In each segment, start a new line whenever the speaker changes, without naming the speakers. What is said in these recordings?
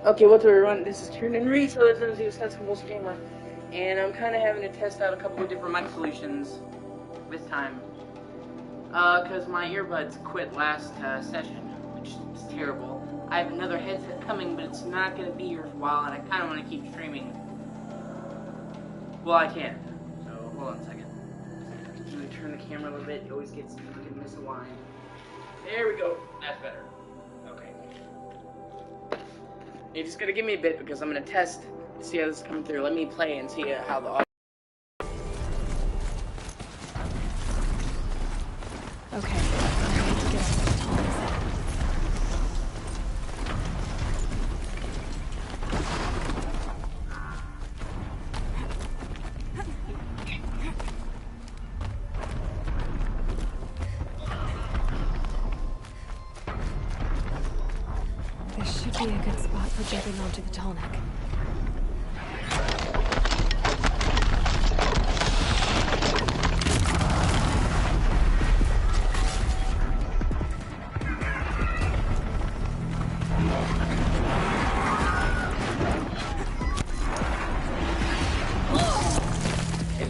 Okay, what's up everyone? This is Kieran and Reese, so this is Sensible Gamer, and I'm kind of having to test out a couple of different mic solutions this time, because my earbuds quit last session, which is terrible. I have another headset coming, but it's not going to be here for a while, and I kind of want to keep streaming. Well, I can, so hold on a second. Let me turn the camera a little bit, it always gets misaligned. There we go, that's better. Okay. You're just gonna give me a bit because I'm gonna test to see how this is coming through. Let me play and see how the audio.
Okay, I need to get up as tall as that. This should be a good spot for jumping onto the tall neck.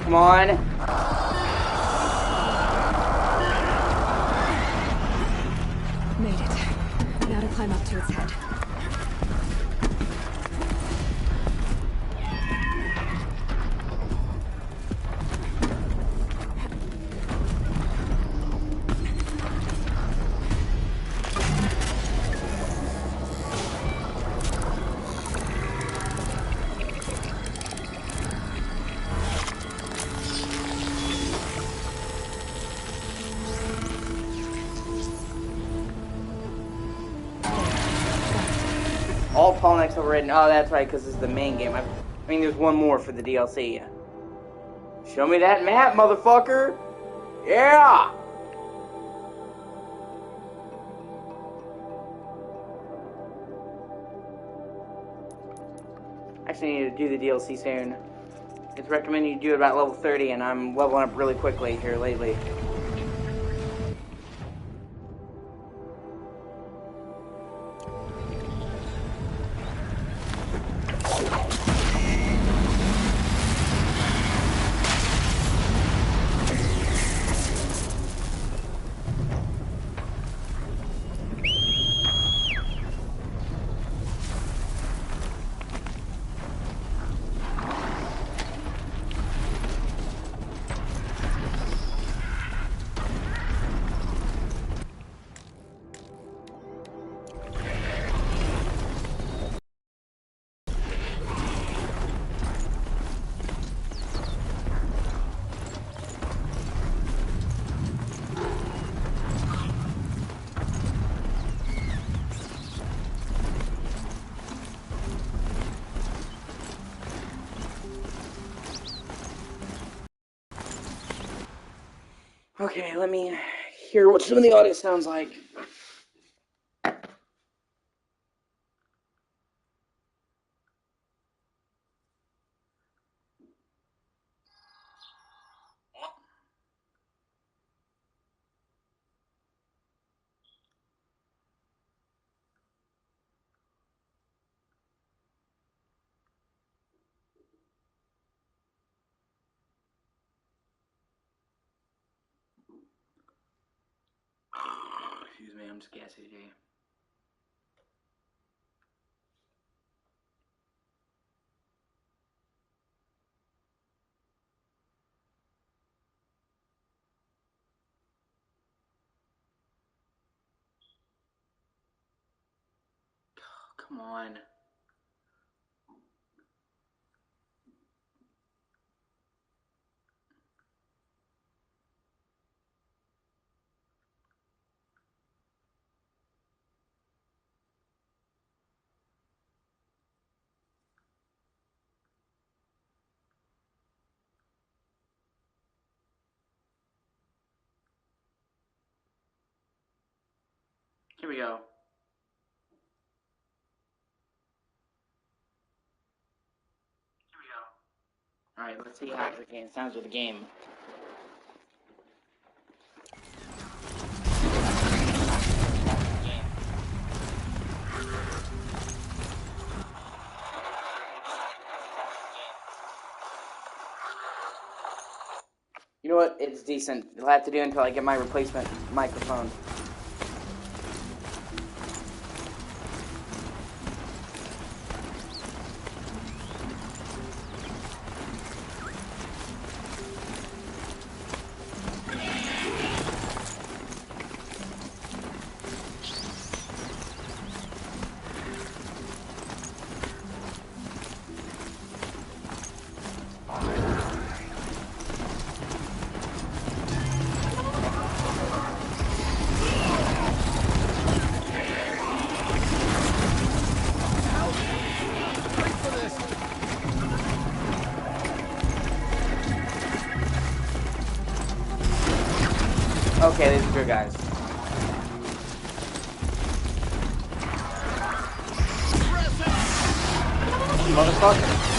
Come on.
Made it. Now to climb up to its head.
All tall necks overridden. Oh, that's right, because this is the main game. I mean, there's one more for the DLC. Show me that map, motherfucker! Yeah! Actually, I need to do the DLC soon. It's recommended you do it about level 30, and I'm leveling up really quickly here lately. Okay, let me hear what some of the audio sounds like. Excuse me, I'm just gassy today. Come on. Here we go. Alright, let's see how it sounds with the game. know what? It's decent. It'll have to do until I get my replacement microphone. Okay, these are good guys. Motherfucker.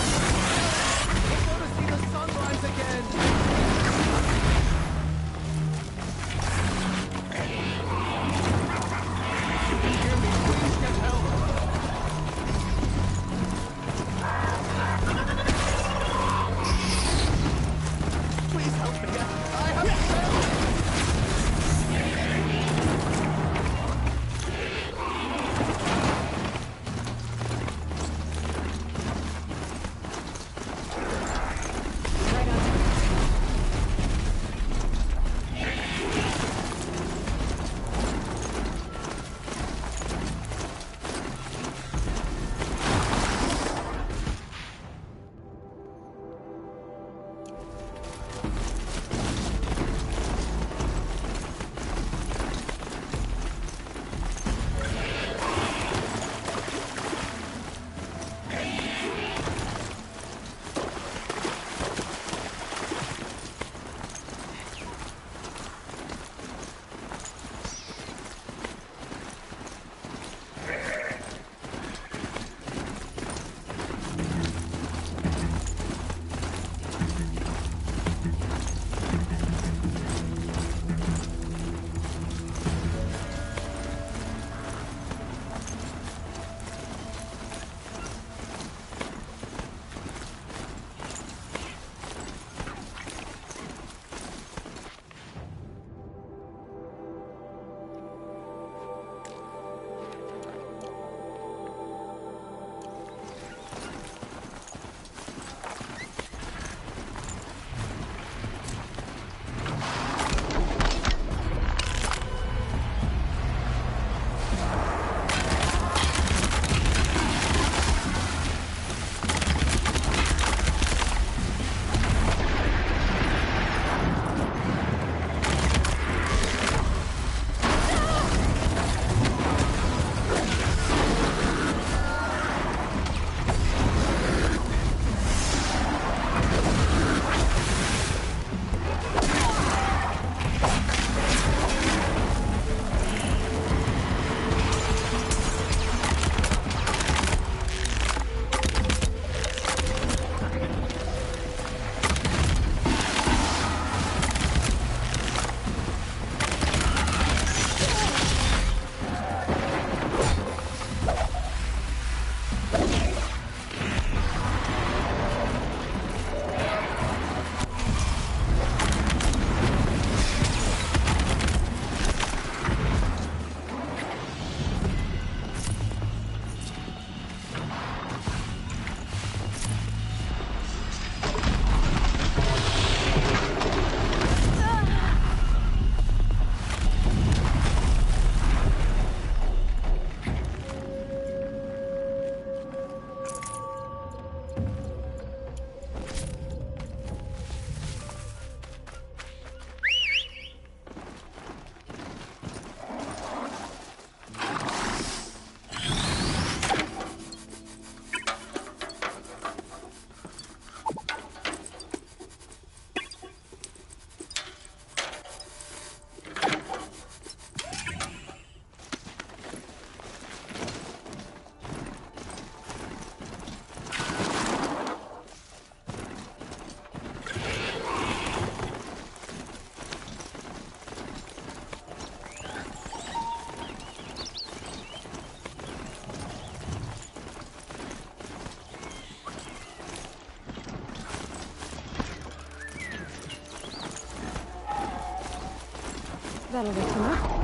That'll wake him up.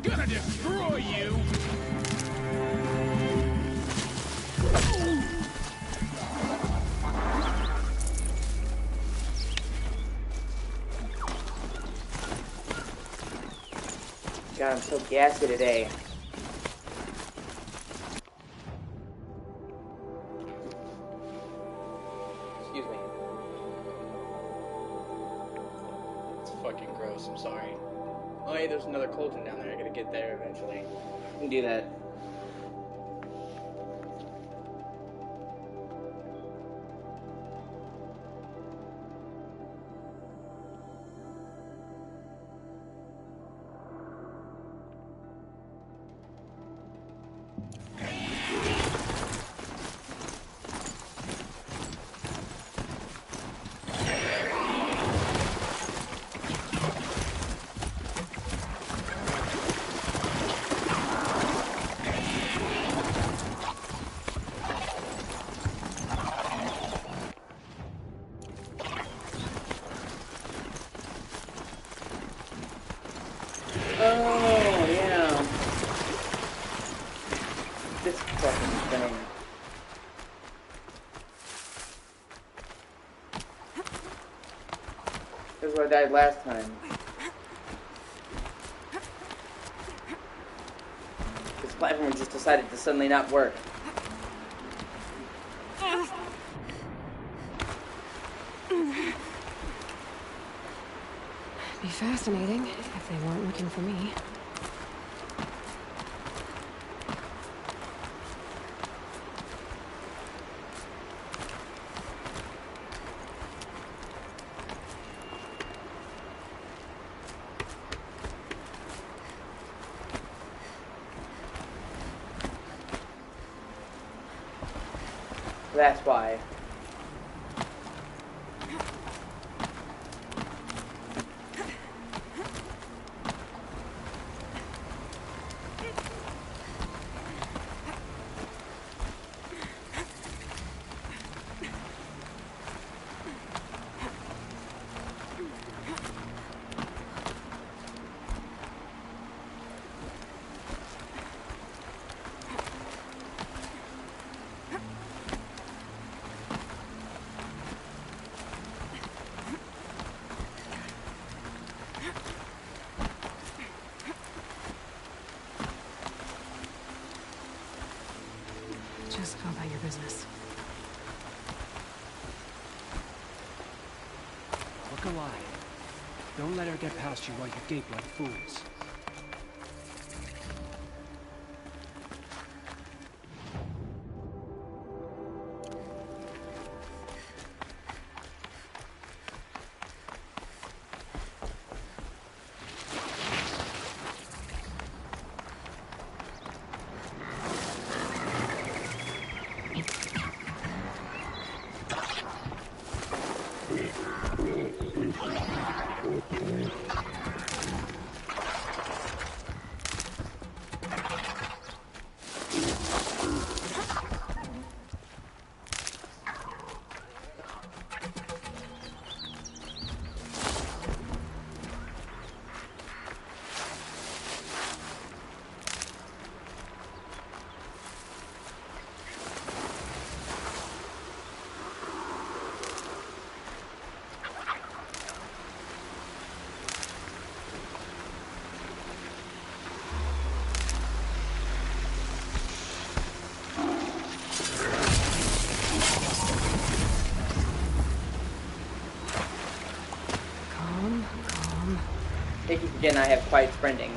Gonna destroy you!
God, I'm so gassy today. Excuse me. It's fucking gross, I'm sorry. Oh, hey, there's another cauldron down there. I gotta get there eventually. I can do that. Oh, yeah. This fucking thing. This is where I died last time. This platform just decided to suddenly not work.
Be fascinating if they weren't looking for me.
That's why.
Just go about your business.
Look alive. Don't let her get past you while you gape like fools.
I keep forgetting I have quiet sprinting.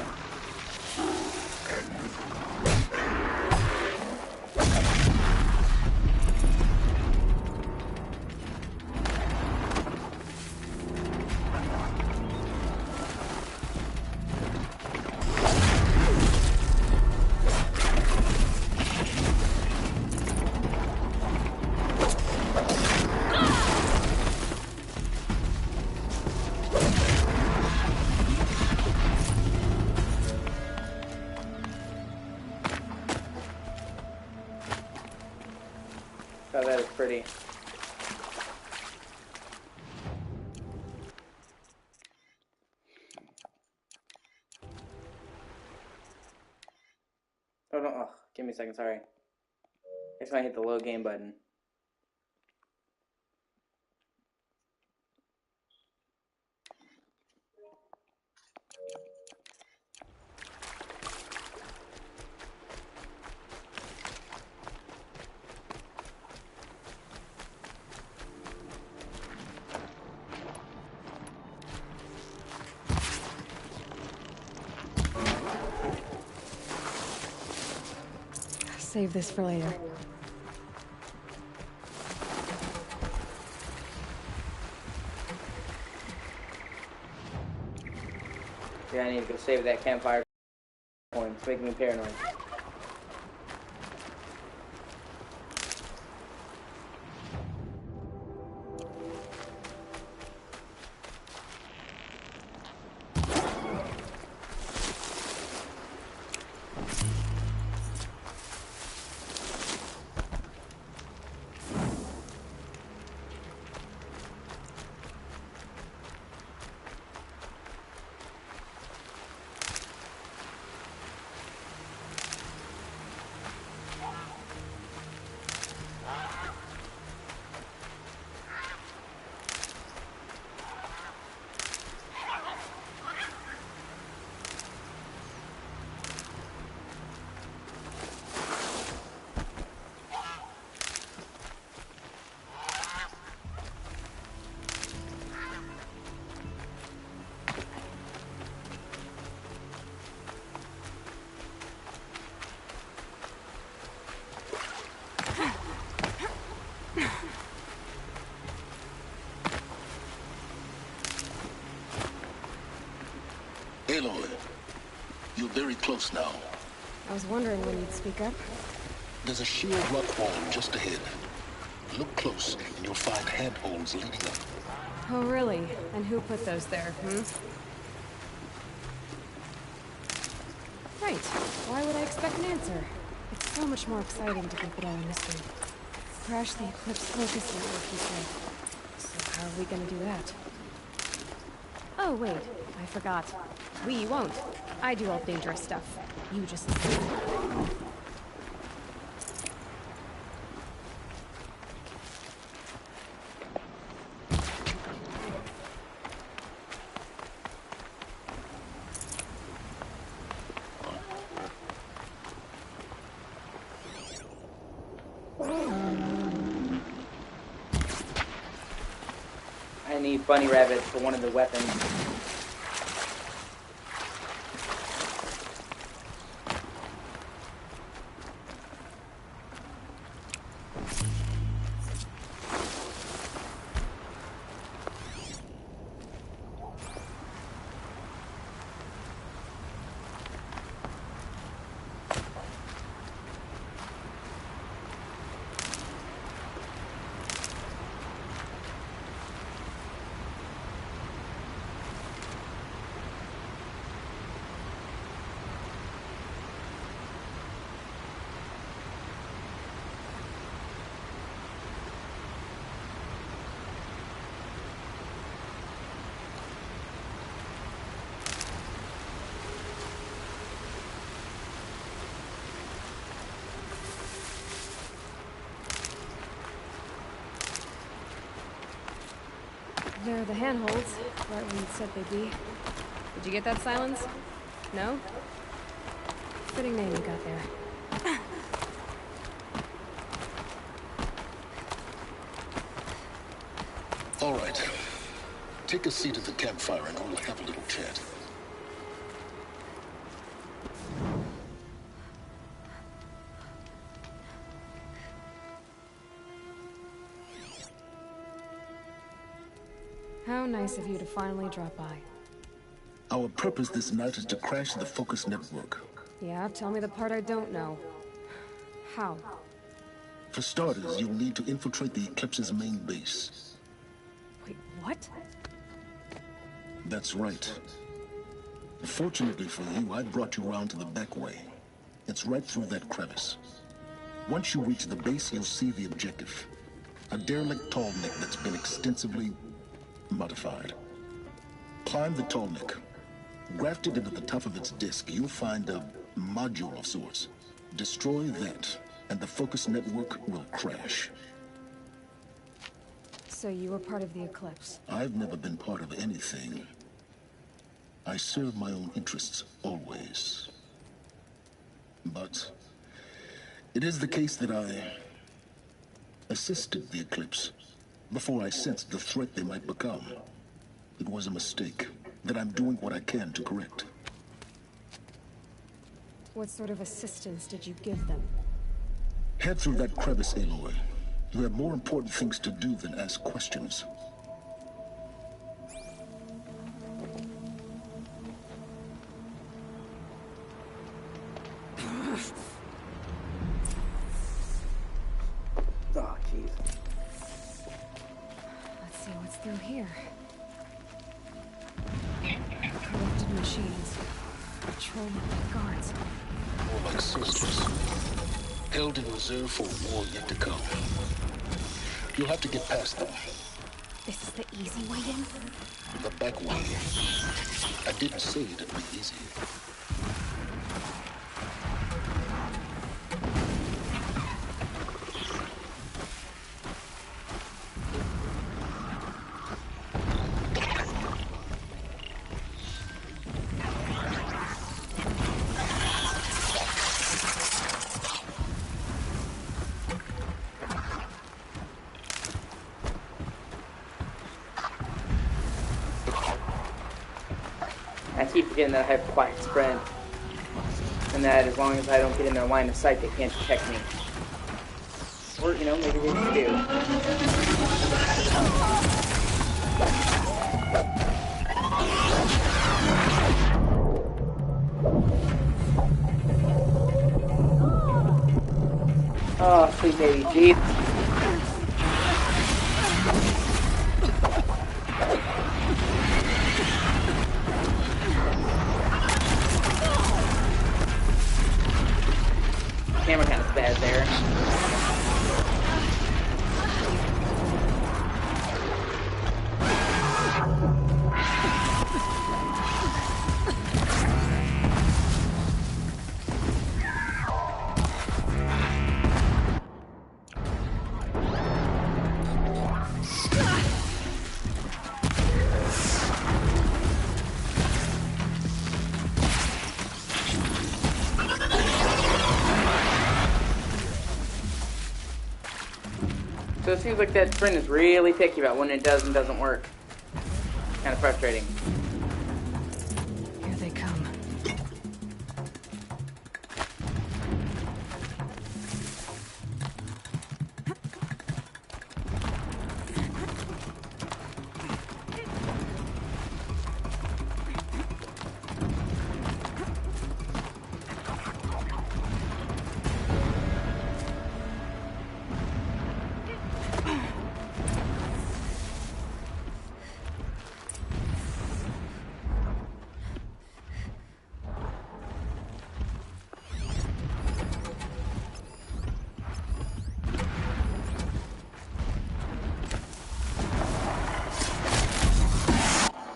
Oh, that is pretty. Oh, no. Oh, give me a second, sorry. I guess I hit the load game button.
Save this for later.
Yeah, I need to go save that campfire point. It's making me paranoid.
Aloy, you're very close now.
I was wondering when you'd speak up.
There's a sheer rock wall just ahead. Look close, and you'll find handholds leading up.
Oh, really? And who put those there, Right. Why would I expect an answer? It's so much more exciting to keep it all a mystery. Crash the Eclipse focus network, he said. So how are we gonna do that? Oh, wait. I forgot. We won't. I do all dangerous stuff. You just listen.
I need bunny rabbits for one of the weapons.
There are the handholds, right where you said they'd be. Did you get that, Silence? No? Fitting name you got there.
All right. Take a seat at the campfire and we'll have a little chat.
How nice of you to finally drop by.
Our purpose this night is to crash the focus network.
Yeah, tell me the part I don't know. How?
For starters, you'll need to infiltrate the Eclipse's main base.
Wait, what?
That's right. Fortunately for you, I brought you around to the back way. It's right through that crevice. Once you reach the base, you'll see the objective. A derelict tall neck that's been extensively modified. Climb the tall neck. Grafted into the top of its disk, you'll find a module of sorts. Destroy that, and the focus network will crash.
So you were part of the Eclipse?
I've never been part of anything. I serve my own interests, always. But it is the case that I assisted the Eclipse before I sensed the threat they might become. It was a mistake that I'm doing what I can to correct.
What sort of assistance did you give them?
Head through that crevice, Aloy. You have more important things to do than ask questions.
Oh, jeez.
Let's see what's through here. Corrupted machines. Patrol network guards.
More like soldiers. Held in reserve for a war yet to come. You'll have to get past them.
This is the easy way in?
The back way. I didn't say it'd be easy.
I keep forgetting that I have quiet spread. And that as long as I don't get in their line of sight, they can't detect me. Or, you know, maybe they just do. Oh, sweet baby Jeep. Camera kind of bad there. So it seems like that friend is really picky about when it does and doesn't work. Kind of frustrating.
Here they come.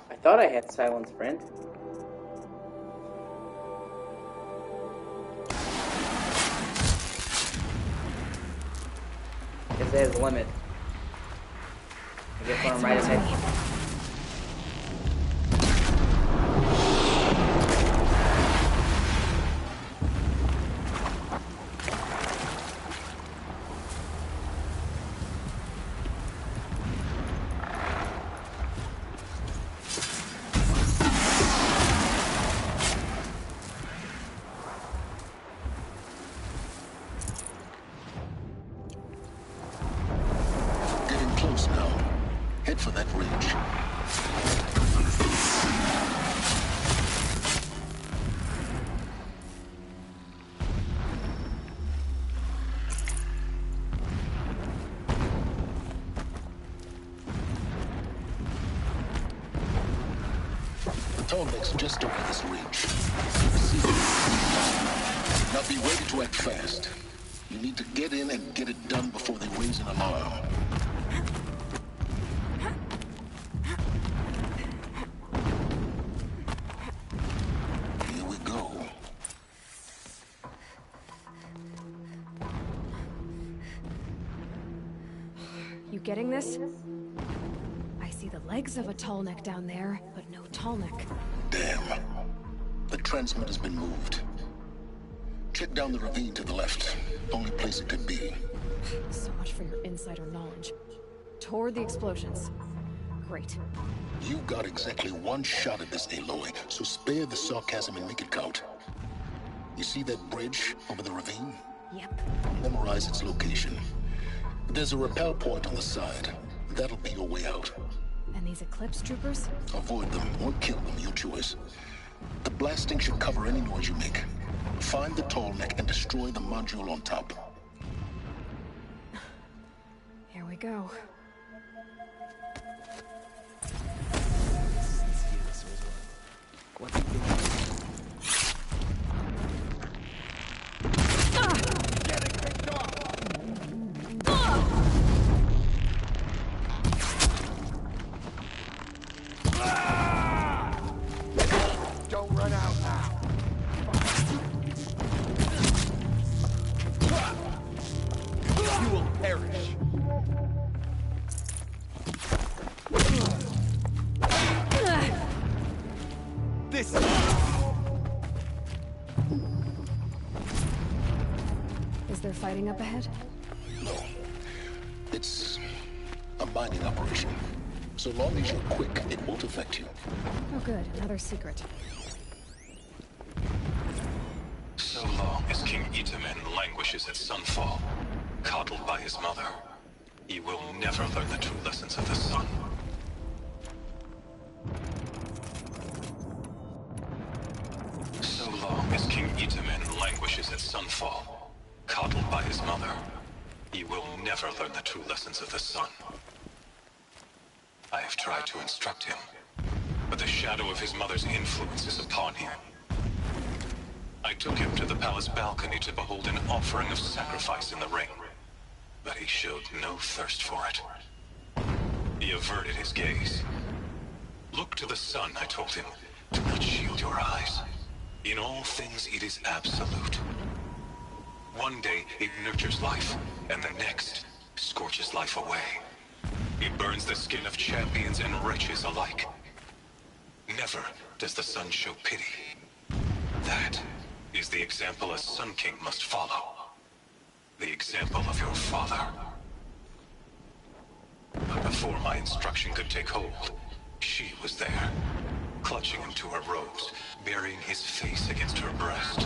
I thought I had silent sprint. Guess it has a limit. I guess when I'm right ahead.
Close now. Head for that ridge. The tall neck's just over this ridge. See it? Now be ready to act fast. You need to get in and get it done before they raise an alarm. Here we go.
You getting this? I see the legs of a tall neck down there, but no tall neck.
Damn. The transmitter's been moved. Check down the ravine to the left. Only place it could be.
So much for your insider knowledge. Toward the explosions. Great.
You got exactly one shot at this, Aloy, so spare the sarcasm and make it count. You see that bridge over the ravine?
Yep.
Memorize its location. There's a rappel point on the side. That'll be your way out.
And these Eclipse troopers?
Avoid them or kill them, your choice. The blasting should cover any noise you make. Find the tall neck and destroy the module on top.
Here we go.
What's he doing?
Don't run out now. You will perish. This
Is there fighting up ahead?
No. It's a mining operation. So long as you're quick, it won't affect you.
Oh good, another secret.
So long as King Itamen languishes at sunfall, coddled by his mother, he will never learn the true lessons of the sun. So long as King Itamen languishes at sunfall, coddled by his mother, he will never learn the true lessons of the sun. I have tried to instruct him, but the shadow of his mother's influence is upon him. I took him to the palace balcony to behold an offering of sacrifice in the ring, but he showed no thirst for it. He averted his gaze. Look to the sun, I told him. Do not shield your eyes. In all things it is absolute. One day it nurtures life, and the next scorches life away. It burns the skin of champions and wretches alike. Never does the sun show pity. That is the example a Sun King must follow. The example of your father. But before my instruction could take hold, she was there, clutching him to her robes, burying his face against her breast.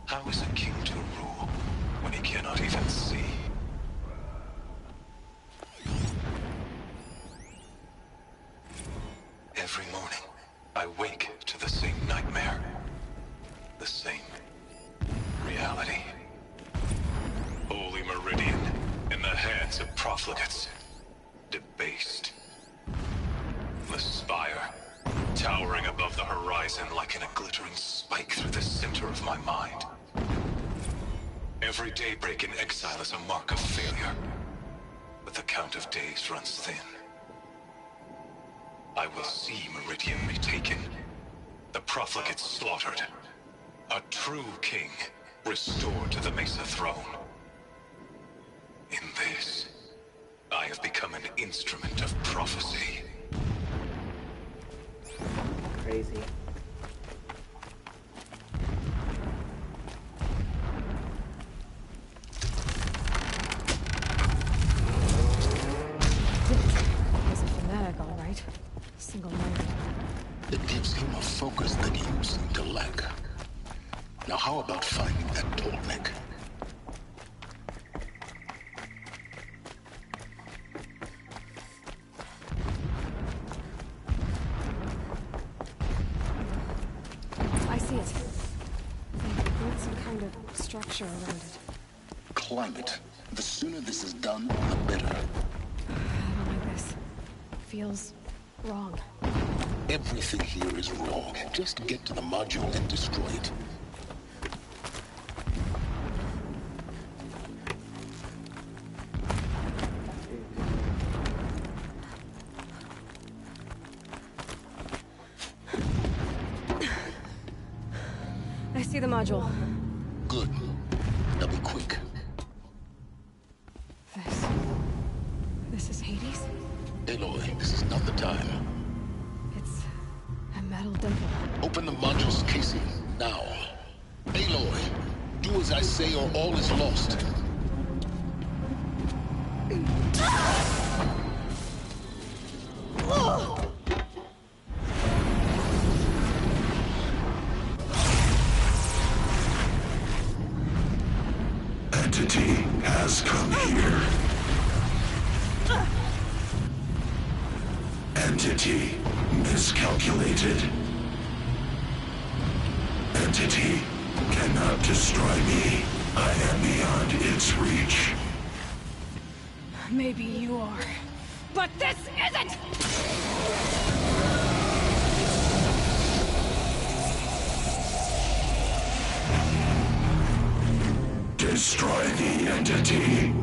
How is a king to rule when he cannot even see? Every morning, I wake to the same nightmare. The same reality. Holy Meridian in the hands of profligates. Debased. The spire, towering above the horizon like a glittering spike through the center of my mind. Every daybreak in exile is a mark of failure, but the count of days runs thin. I will see Meridian retaken, the profligates slaughtered, a true king restored to the Mesa throne. In this, I have become an instrument of prophecy.
Crazy.
He's a fanatic, all right. Single-minded.
It gives him a focus that you seem to lack. Now how about finding that tall neck?
I see it. They built some kind of structure around it.
Climb it. The sooner this is done, the better.
I don't like this. Feels wrong.
Everything here is wrong. Just get to the module and destroy it.
see the module.
Good. Now be quick.
This is Hades?
Aloy, this is not the time.
It's a metal devil.
Open the module's casing, now. Aloy, do as I say or all is lost.
Entity has come here. Entity miscalculated. Entity cannot destroy me. I am beyond its reach.
Maybe you are. But this isn't!
Destroy the entity.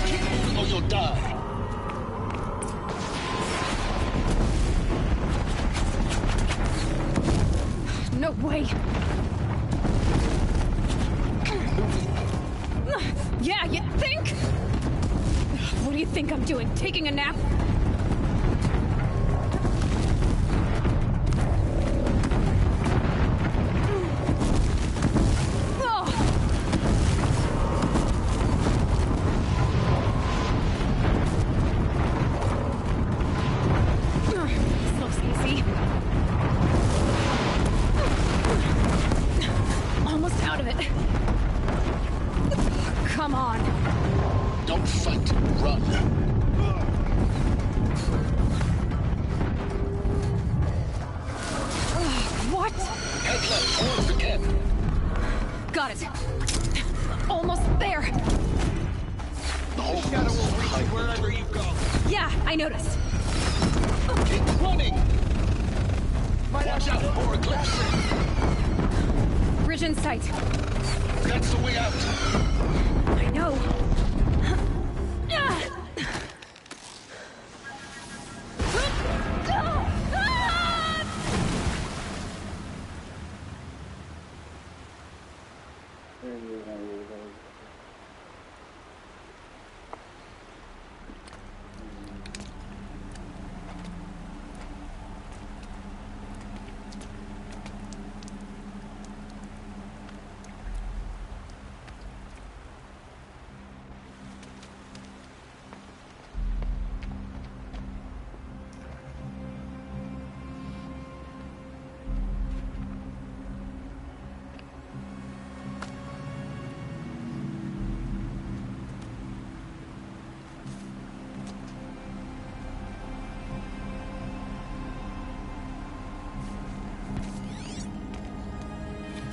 Keep moving or you'll die.
No way! Yeah, you think? What do you think I'm doing? Taking a nap? This looks easy. Almost out of it. Come on.
Don't fight, run.
What?
Head left, towards the camp.
Got it. Almost there.
The whole
Shadow
place is
will reach
behind
you
me.
wherever you go.
Yeah, I noticed.
Keep running.
Might
Watch
have
out for Eclipse.
Bridge in sight.
That's the way out.
I know.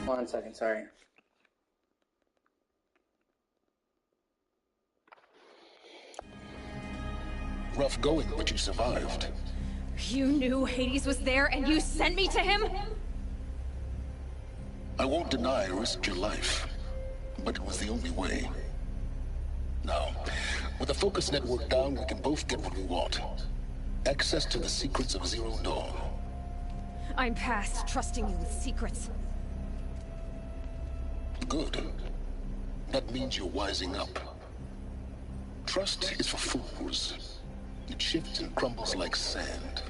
One second, sorry.
Rough going, but you survived.
You knew Hades was there and you sent me to him?
I won't deny I risked your life, but it was the only way. Now, with the focus network down, we can both get what we want. Access to the secrets of Zero Dawn.
I'm past trusting you with secrets.
Good. That means you're wising up. Trust is for fools. It shifts and crumbles like sand.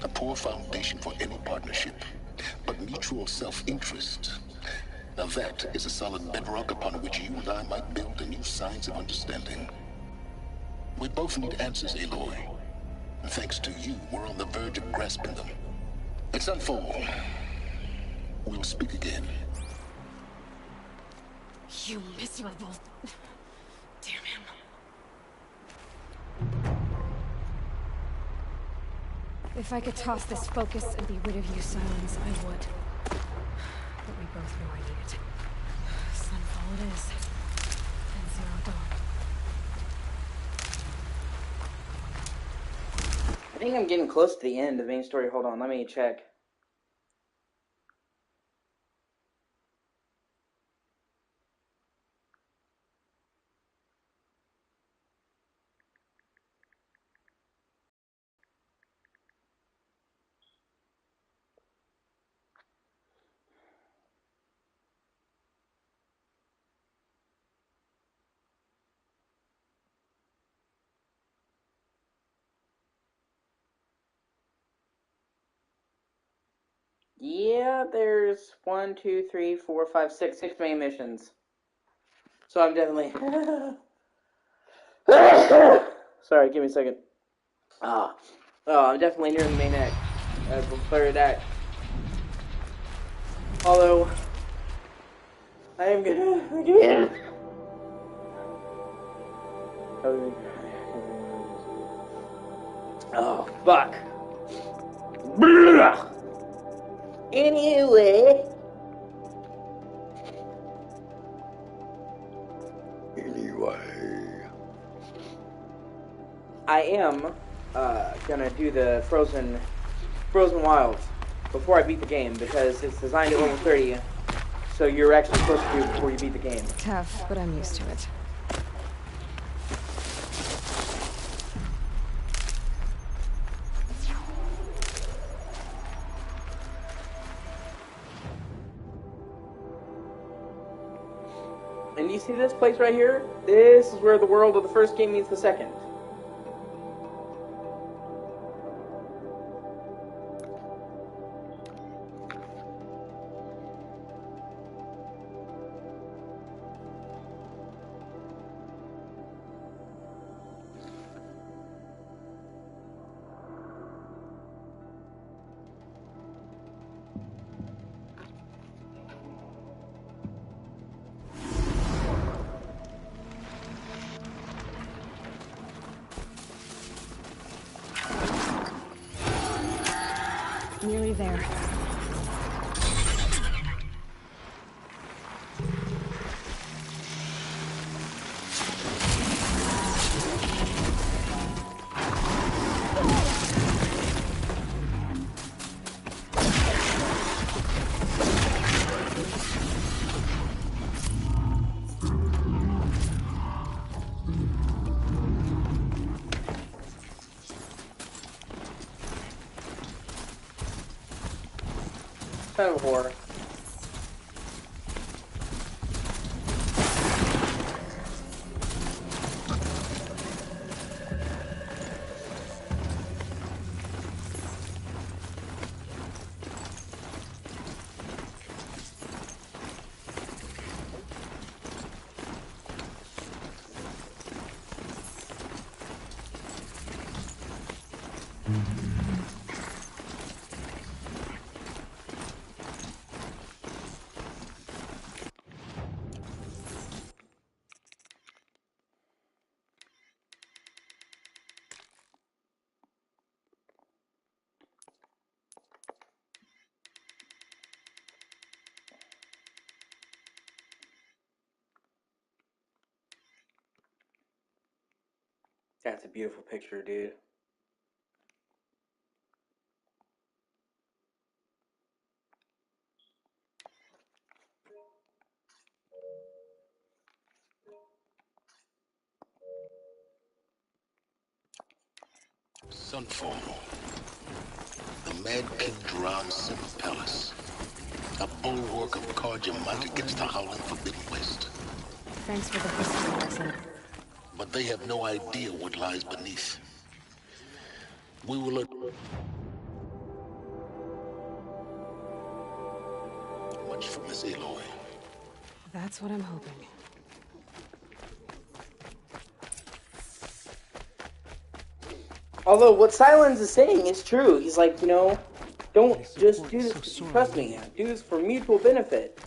A poor foundation for any partnership. But mutual self-interest. Now that is a solid bedrock upon which you and I might build a new science of understanding. We both need answers, Aloy. And thanks to you, we're on the verge of grasping them. Let's unfold. We'll speak again.
You miserable... Damn him. If I could toss this focus and be rid of you, Silence, I would. But we both know I need it. it is. And zero gone.
I think I'm getting close to the end of the main story. Hold on, let me check. Yeah, there's 1, 2, 3, 4, 5, 6 main missions. So I'm definitely... Sorry, give me a second. Oh, I'm definitely nearing the main act. The third act. Although, I am gonna... Oh, fuck. Anyway... I am gonna do the Frozen Wilds before I beat the game because it's designed at level 30, so you're actually supposed to do it before you beat the game.
Tough, but I'm used to it.
And you see this place right here? This is where the world of the first game meets the second.
Nearly there.
Kind of horror. That's a beautiful picture, dude.
Sunfall. The Mad King drowns Simba Palace. A bulwark of Karja might against the howling Forbidden West.
Thanks for the history lesson.
But they have no idea what lies beneath. We will learn much from Miss Aloy.
That's what I'm hoping.
Although what Silence is saying is true. He's like, you know, don't just do this. Trust me, do this for mutual benefit.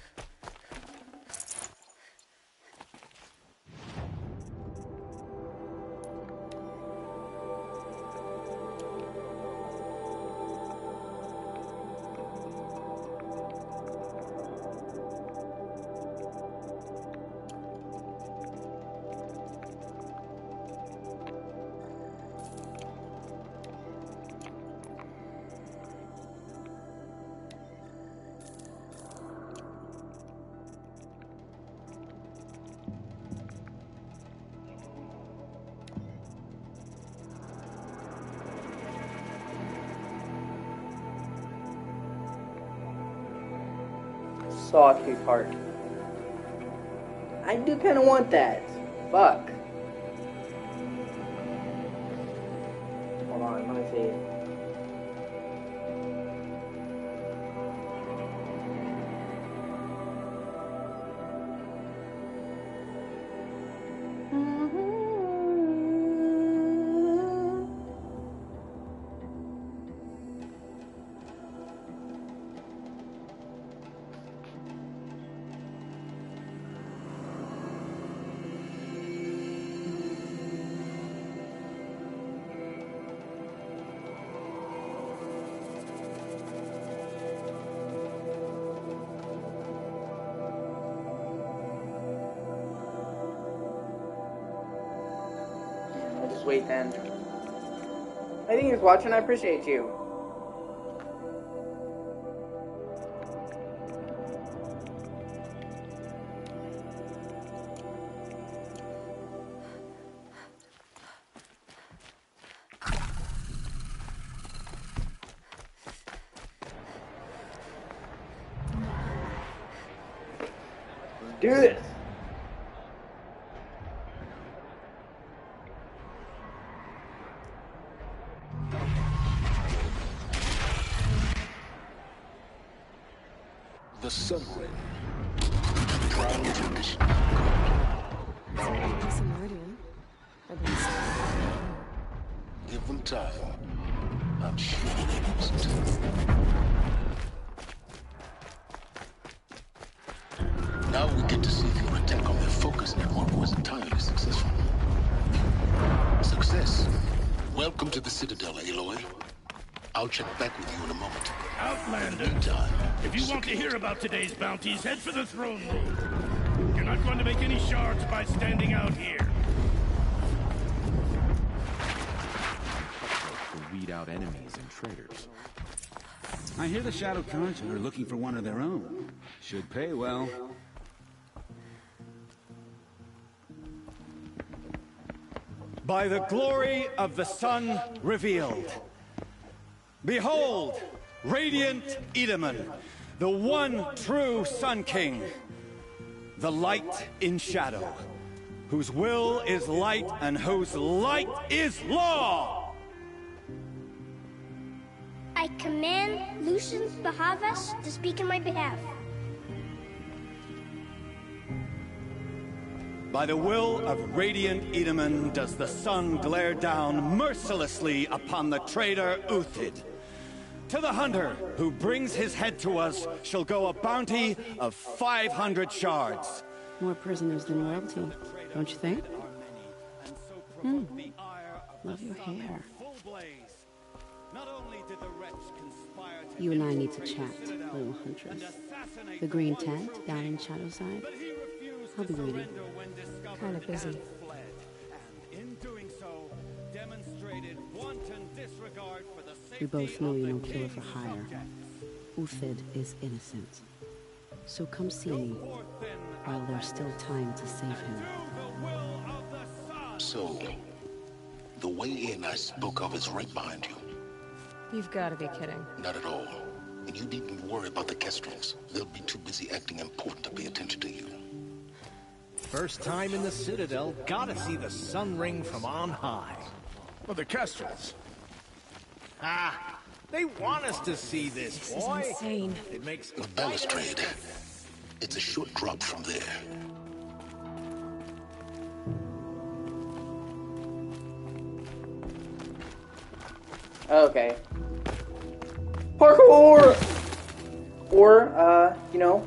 Sawtooth Park. I do kind of want that. Fuck. Hold on, let me see. I'll just wait then. I think he's watching. I appreciate you. Let's do this.
The Sun Ring. Prime tradition.
It's a meridian. At least.
Give them time. I'm sure they wasn't. Now we get to see if your attack on their focus network was entirely successful. Success. Welcome to the Citadel, Aloy. I'll check back with you in a moment.
Outlander,
Meantime,
if you want to hear about today's bounties, head for the throne room. You're not going to make any shards by standing out here.
To weed out enemies and traitors.
I hear the Shadow Council are looking for one of their own. Should pay well.
By the glory of the sun revealed. Behold, radiant Edaman, the one true Sun King, the light in shadow, whose will is light and whose light is law!
I command Lucian Bahavas to speak in my behalf.
By the will of radiant Edaman does the sun glare down mercilessly upon the traitor Uthid. To the hunter who brings his head to us shall go a bounty of 500 shards.
More prisoners than royalty, don't you think? Love your hair. You and I need to chat, little huntress. The green tent down in Shadowside. I'll be waiting.
Kind of busy.
We both know you don't kill for hire. Uthid is innocent. So come see me while there's still time to save him.
So, the way in I spoke of is right behind you.
You've got to be kidding.
Not at all. And you needn't worry about the Kestrels. They'll be too busy acting important to pay attention to you.
First time in the Citadel, gotta see the Sun Ring from on high.
Well, the Kestrels.
Ah, they want us to see this, boy.
This is insane.
It makes
The balustrade. It's a short drop from there.
Okay. Parkour! Or, you know,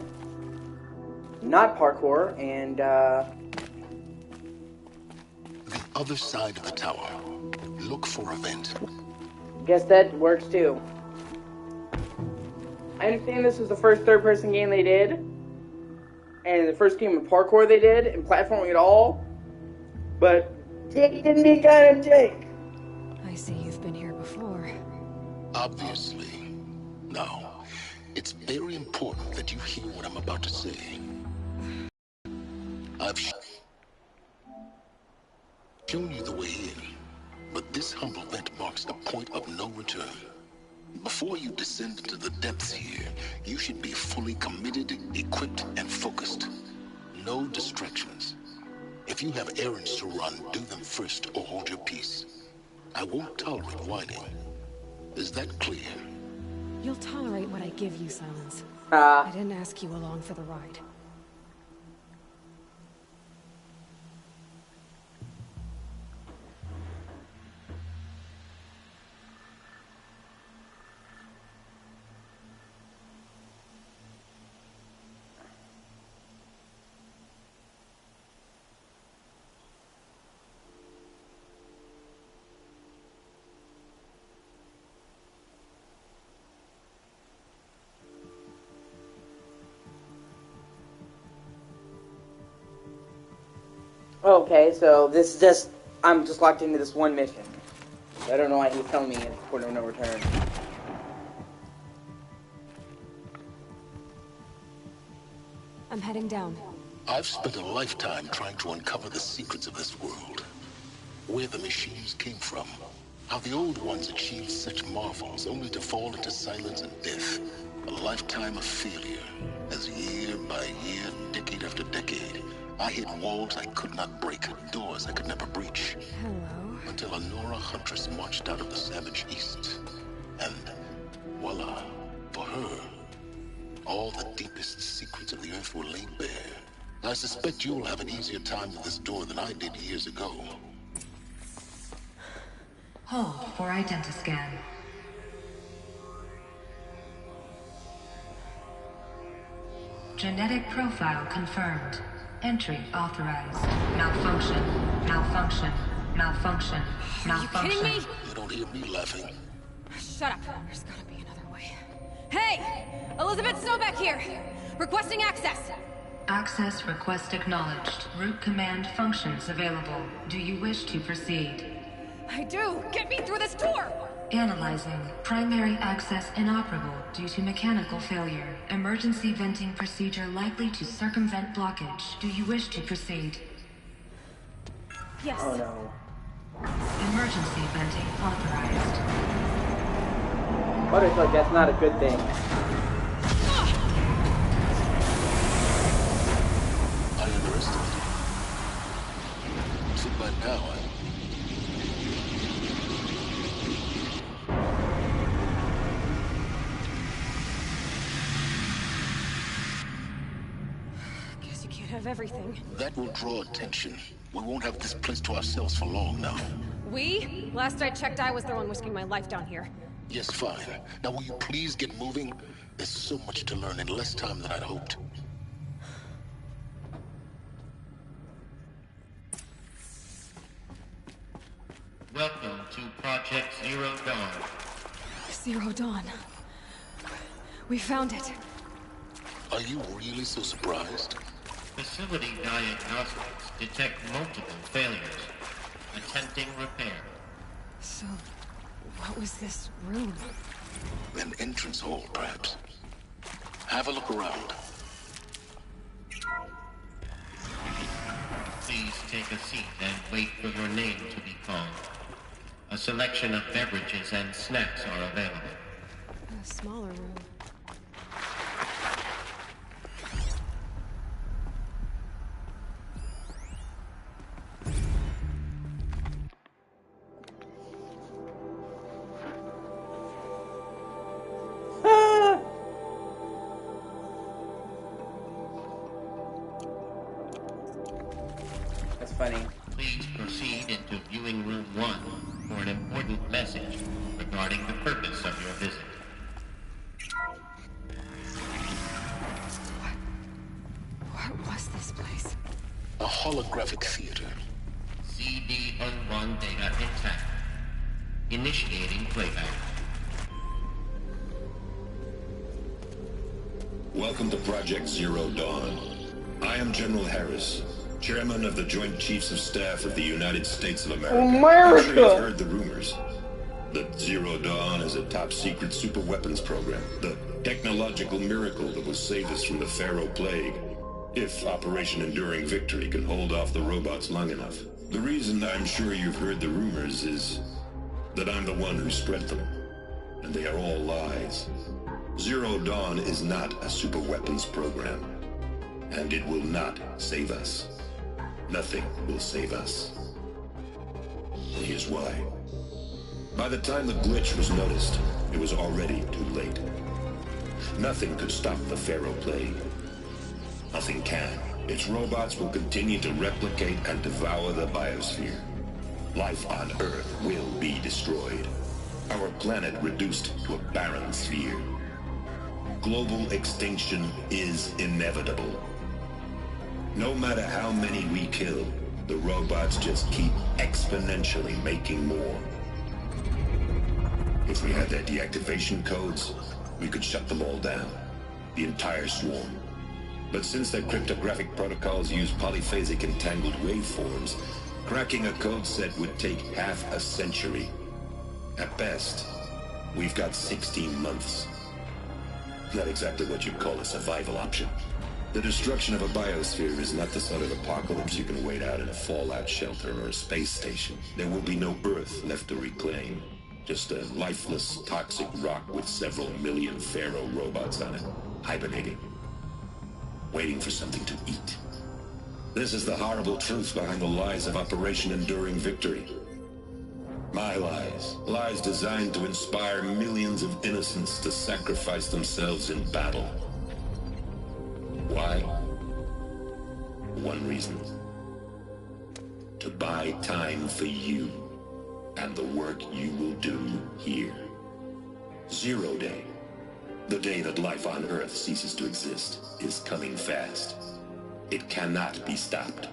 not parkour, and,
The other side of the tower. Look for a vent.
guess that works too. I understand this was the first third-person game they did, and the first game of parkour they did, and platforming at all, but Jake didn't be kind of Jake.
I see you've been here before.
Obviously. Now, it's very important that you hear what I'm about to say. I've shown you the way in, but this humble vent marks the point of no return. Before you descend into the depths here, you should be fully committed, equipped, and focused. No distractions. If you have errands to run, do them first or hold your peace. I won't tolerate whining. Is that clear?
You'll tolerate what I give you, Silence.
Ah.
I didn't ask you along for the ride.
Okay, so this is just... I'm just locked into this one mission. I don't know why he's telling me it's point of no return.
I'm heading down.
I've spent a lifetime trying to uncover the secrets of this world. Where the machines came from. How the old ones achieved such marvels only to fall into silence and death. A lifetime of failure. As year by year, decade after decade, I hit walls I could not break, doors I could never breach.
Hello.
Until a Nora huntress marched out of the savage east. And voila, for her, all the deepest secrets of the earth were laid bare. I suspect you'll have an easier time with this door than I did years ago.
Hold for identiscan. Genetic profile confirmed. Entry authorized. Malfunction. Malfunction. Malfunction. Malfunction.
Are you kidding me?
You don't hear me laughing.
Shut up. There's gotta be another way. Hey! Elizabeth Snowback here! Requesting access!
Access request acknowledged. Root command functions available. Do you wish to proceed?
I do! Get me through this door!
Analyzing. Primary access inoperable due to mechanical failure. Emergency venting procedure likely to circumvent blockage. Do you wish to proceed?
Yes.
Oh no.
Emergency venting authorized.
But I feel like that's not a good thing.
I underestimated you. Too bad now,
Guess you can't have everything.
That will draw attention. We won't have this place to ourselves for long now.
We? Last I checked, I was the one risking my life down here.
Yes, fine. Now will you please get moving? There's so much to learn in less time than I'd hoped.
Welcome to Project Zero Dawn.
Zero Dawn. We found it.
Are you really so surprised?
Facility diagnostics detect multiple failures. Attempting repair.
So, what was this room?
An entrance hall, perhaps. Have a look around.
Please take a seat and wait for your name to be called. A selection of beverages and snacks are available.
A smaller room.
That's funny.
Please proceed into viewing room 1 for an important message regarding the purpose of your visit.
What was this place?
A holographic theater.
CD01 data intact. Initiating playback.
Welcome to Project Zero Dawn. I am General Harris, Chairman of the Joint Chiefs of Staff of the United States of America. I'm sure you've heard the rumors. That Zero Dawn is a top-secret super-weapons program. The technological miracle that will save us from the Pharaoh Plague. If Operation Enduring Victory can hold off the robots long enough. The reason I'm sure you've heard the rumors is that I'm the one who spread them. and they are all lies. Zero Dawn is not a superweapons program, and it will not save us. Nothing will save us. And here's why. By the time the glitch was noticed, it was already too late. Nothing could stop the Pharaoh plague. Nothing can. Its robots will continue to replicate and devour the biosphere. Life on Earth will be destroyed. Our planet reduced to a barren sphere. Global extinction is inevitable. No matter how many we kill, the robots just keep exponentially making more. If we had their deactivation codes, we could shut them all down. The entire swarm. But since their cryptographic protocols use polyphasic entangled waveforms, cracking a code set would take half a century. At best, we've got 16 months. Not exactly what you'd call a survival option. The destruction of a biosphere is not the sort of apocalypse you can wait out in a fallout shelter or a space station. There will be no Earth left to reclaim. Just a lifeless, toxic rock with several million Pharaoh robots on it, hibernating, waiting for something to eat. This is the horrible truth behind the lies of Operation Enduring Victory. My lies. Lies designed to inspire millions of innocents to sacrifice themselves in battle. Why? One reason. To buy time for you and the work you will do here. Zero Day, the day that life on Earth ceases to exist, is coming fast. It cannot be stopped.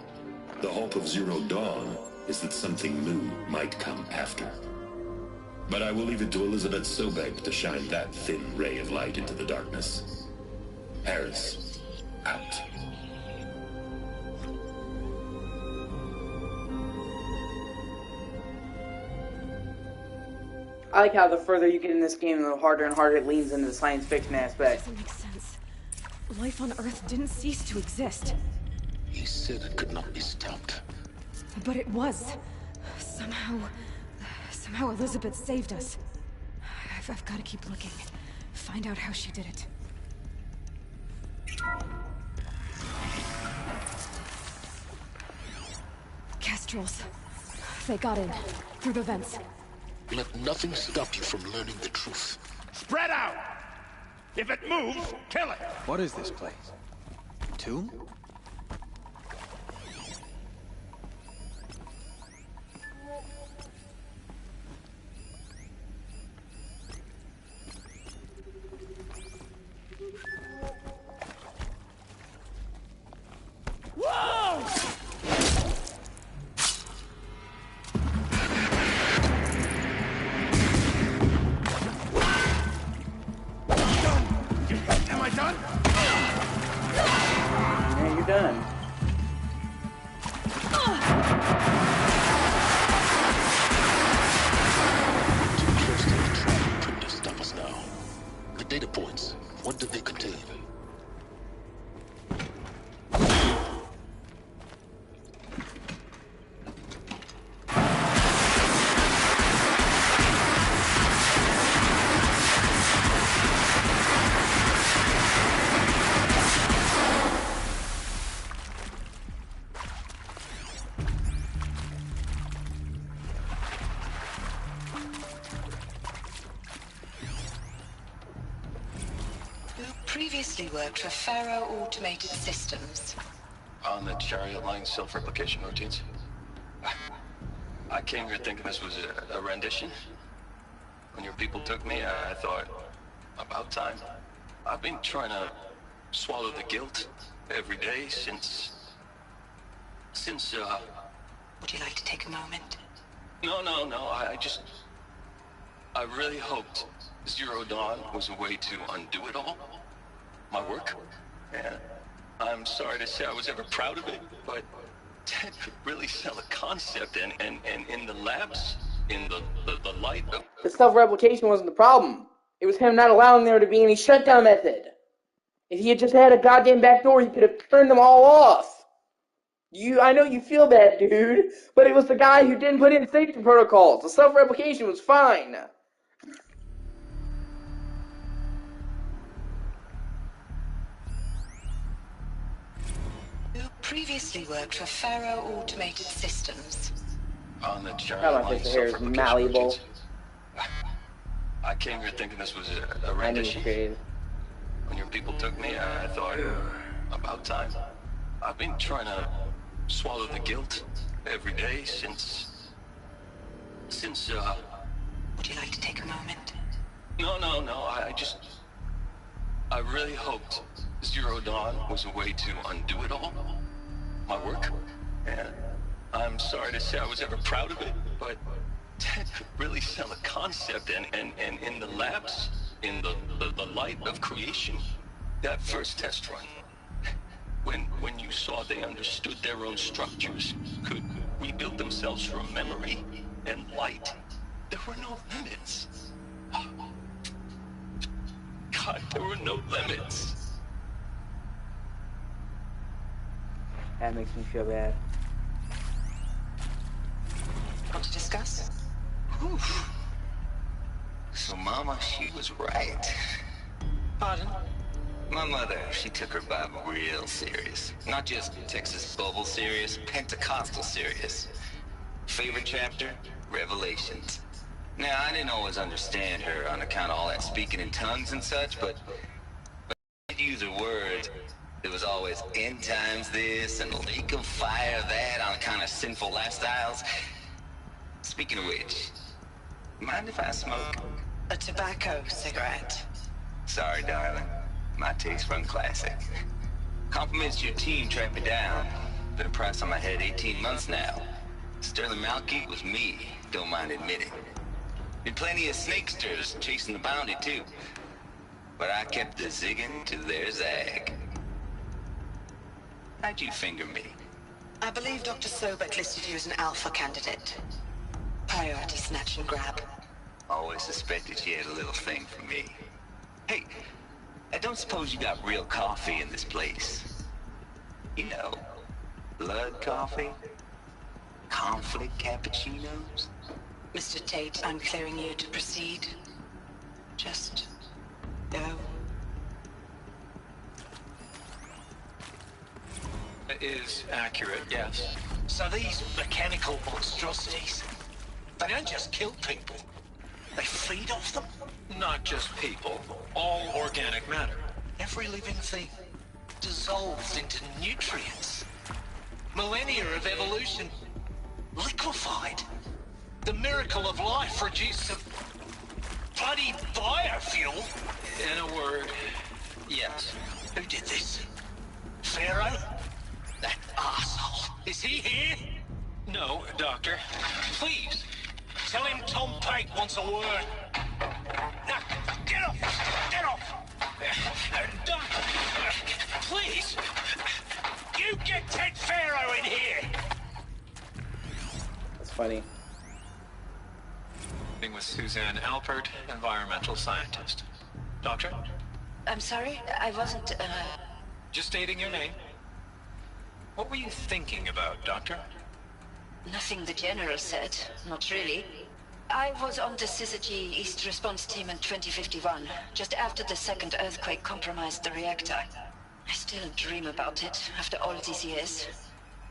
The hope of Zero Dawn is that something new might come after. But I will leave it to Elizabeth Sobek to shine that thin ray of light into the darkness. Harris, out.
I like how the further you get in this game, the harder and harder it leans into the science fiction aspect.
Doesn't make sense. Life on Earth didn't cease to exist.
He said it could not be stopped.
But it was. Somehow Elizabeth saved us. I've got to keep looking. Find out how she did it. Kestrels. They got in. Through the vents.
Let nothing stop you from learning the truth.
Spread out! If it moves, kill it!
What is this place? Tomb?
Previously worked for Pharaoh Automated Systems.
On the Chariot Line self-replication routines? I came here thinking this was a rendition. When your people took me, I thought, about time. I've been trying to swallow the guilt every day since...
Would you like to take a moment?
No, I really hoped Zero Dawn was a way to undo it all. My work. And I'm sorry to say I was ever proud of it, but Ted could really sell a concept, and in the labs, in the light of...
The self-replication wasn't the problem. It was him not allowing there to be any shutdown method. If he had just had a goddamn backdoor, he could have turned them all off. I know you feel bad, dude, but it was the guy who didn't put in safety protocols. The self-replication was fine.
previously worked for Faro Automated Systems.
On the German
God, my
line
facial hair is
self-replication
malleable.
routines. I came here thinking this was a rendition. When your people took me, I thought, about time. I've been trying to swallow the guilt every day since,
Would you like to take a moment?
No, I really hoped Zero Dawn was a way to undo it all. My work. And I'm sorry to say I was ever proud of it, but Ted could really sell a concept, and in the labs, in the light of creation, that first test run, when you saw they understood their own structures, could rebuild themselves from memory and light, there were no limits. God, there were no limits.
That makes me feel bad.
Want to discuss?
Oof. So Mama, she was right.
Pardon?
My mother, she took her Bible real serious. Not just Texas Bubble serious, Pentecostal serious. Favorite chapter? Revelations. Now, I didn't always understand her on account of all that speaking in tongues and such, but she'd use her words. There was always end times this and lake of fire that on account of sinful lifestyles. Speaking of which, mind if I smoke?
A tobacco cigarette.
Sorry, darling. My taste run classic. Compliments to your team tracked me down. Been a price on my head 18 months now. Sterling Malkeet was me, don't mind admitting. Been plenty of snakesters chasing the bounty too. But I kept the zigging to their zag. How'd you finger me?
I believe Dr. Sobek listed you as an alpha candidate. Priority snatch and grab.
Always suspected she had a little thing for me. Hey, I don't suppose you got real coffee in this place? You know, blood coffee? Conflict cappuccinos?
Mr. Tate, I'm clearing you to proceed. Just go.
It is accurate, yes.
So these mechanical monstrosities, they don't just kill people. They feed off them?
Not just people. All organic matter.
Every living thing dissolves into nutrients. Millennia of evolution liquefied. The miracle of life reduced to bloody biofuel.
In a word, yes.
Who did this? Pharaoh? That arsehole. Is he here?
No, Doctor.
Please, tell him Tom Pate wants a word. Now, get off! Get off! Doctor, please! You get Ted Pharaoh in here!
That's funny.
With Suzanne Alpert, environmental scientist. Doctor?
I'm sorry, I wasn't,
Just stating your name. What were you thinking about, Doctor?
Nothing the General said, not really. I was on the O.C.G East Response Team in 2051, just after the second earthquake compromised the reactor. I still dream about it, after all these years.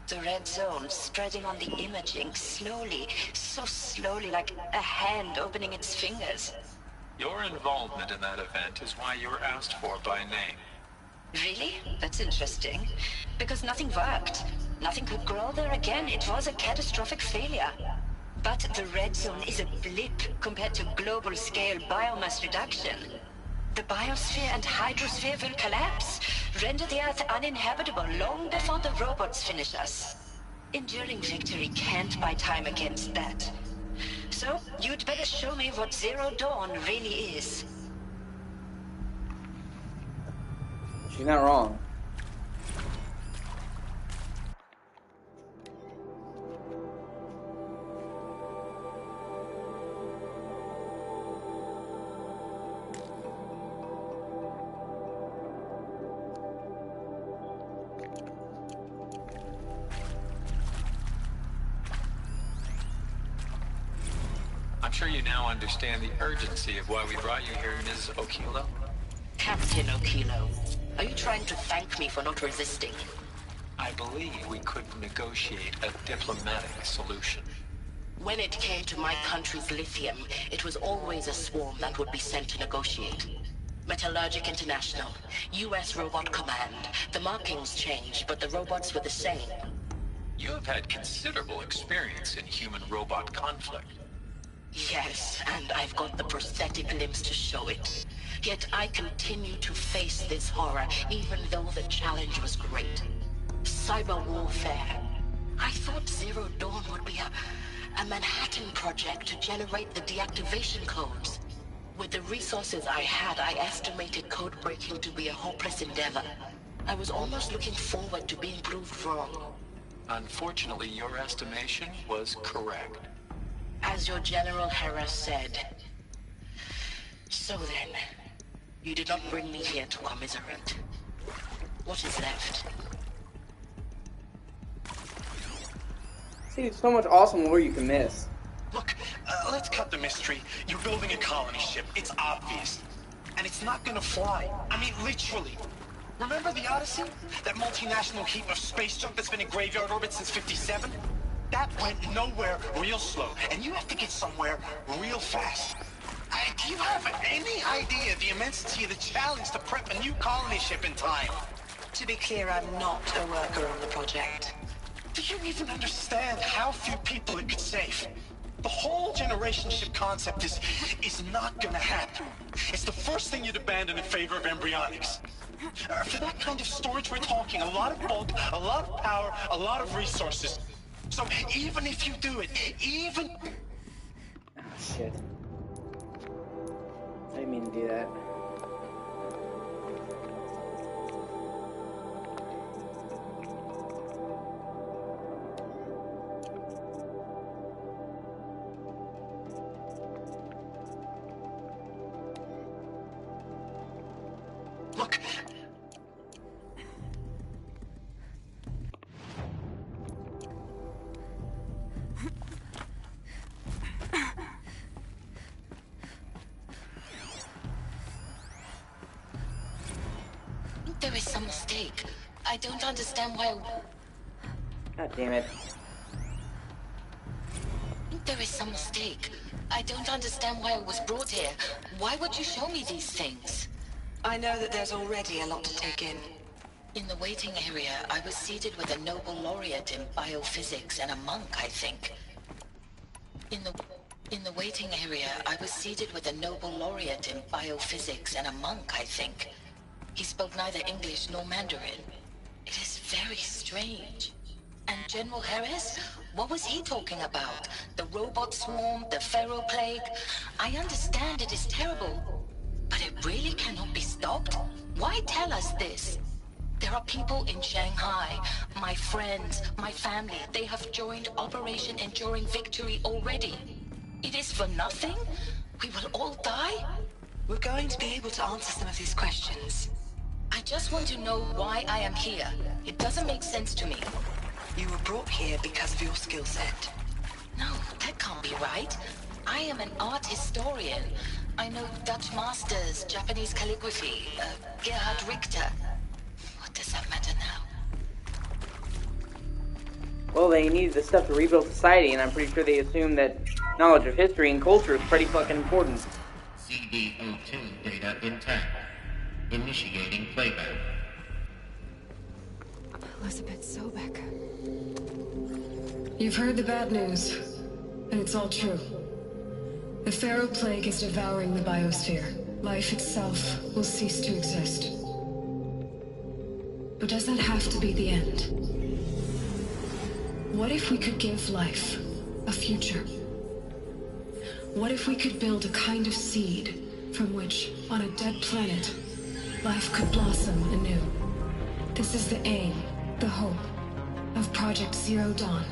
The red zone spreading on the imaging, slowly, so slowly, like a hand opening its fingers.
Your involvement in that event is why you were asked for by name.
Really? That's interesting. Because nothing worked. Nothing could grow there again. It was a catastrophic failure. But the red zone is a blip compared to global-scale biomass reduction. The biosphere and hydrosphere will collapse, render the Earth uninhabitable long before the robots finish us. Enduring victory can't buy time against that. So, you'd better show me what Zero Dawn really is.
She's not wrong.
I'm sure you now understand the urgency of why we brought you here, Ms. Okilo.
Captain Okilo, are you trying to thank me for not resisting?
I believe we could negotiate a diplomatic solution.
When it came to my country's lithium, it was always a swarm that would be sent to negotiate. Metallurgic International, US Robot Command. The markings changed, but the robots were the same.
You have had considerable experience in human-robot conflict.
Yes, and I've got the prosthetic limbs to show it. Yet I continue to face this horror, even though the challenge was great. Cyber warfare. I thought Zero Dawn would be a Manhattan project to generate the deactivation codes. With the resources I had, I estimated code breaking to be a hopeless endeavor. I was almost looking forward to being proved wrong.
Unfortunately, your estimation was correct.
As your General Harris said. So then, you did not bring me here to commiserate. What is left?
See, there's so much awesome lore you can miss.
Look, let's cut the mystery. You're building a colony ship. It's obvious. And it's not gonna fly. I mean, literally. Remember the Odyssey? That multinational heap of space junk that's been in graveyard orbit since '57? That went nowhere real slow. And you have to get somewhere real fast. Do you have any idea the immensity of the challenge to prep a new colony ship in time?
To be clear, I'm not a worker on the project.
Do you even understand how few people it could save? The whole generation ship concept is not gonna happen. It's the first thing you'd abandon in favor of embryonics. For that kind of storage, we're talking a lot of bulk, a lot of power, a lot of resources. So even if you do it, even...
Oh, shit. I didn't mean to do that.
Look.
There is some mistake. I don't understand why...
God damn it.
There is some mistake. I don't understand why I was brought here. Why would you show me these things?
I know that there's already a lot to take in.
In the waiting area, I was seated with a Nobel laureate in biophysics and a monk, I think. In the waiting area, I was seated with a Nobel laureate in biophysics and a monk, I think. He spoke neither English nor Mandarin. It is very strange. And General Harris? What was he talking about? The robot swarm, the Pharaoh plague? I understand it is terrible. But it really cannot be stopped? Why tell us this? There are people in Shanghai, my friends, my family. They have joined Operation Enduring Victory already. It is for nothing? We will all die?
We're going to be able to answer some of these questions.
I just want to know why I am here. It doesn't make sense to me.
You were brought here because of your skill set.
No, that can't be right. I am an art historian. I know Dutch masters, Japanese calligraphy, Gerhard Richter. What does that matter now?
Well, they needed the stuff to rebuild society, and I'm pretty sure they assumed that knowledge of history and culture is pretty fucking important.
CD02 data intact. Initiating playback.
Elizabeth Sobek.
You've heard the bad news, and it's all true. The Pharaoh plague is devouring the biosphere. Life itself will cease to exist. But does that have to be the end? What if we could give life a future? What if we could build a kind of seed from which, on a dead planet, life could blossom anew? This is the aim, the hope, of Project Zero Dawn.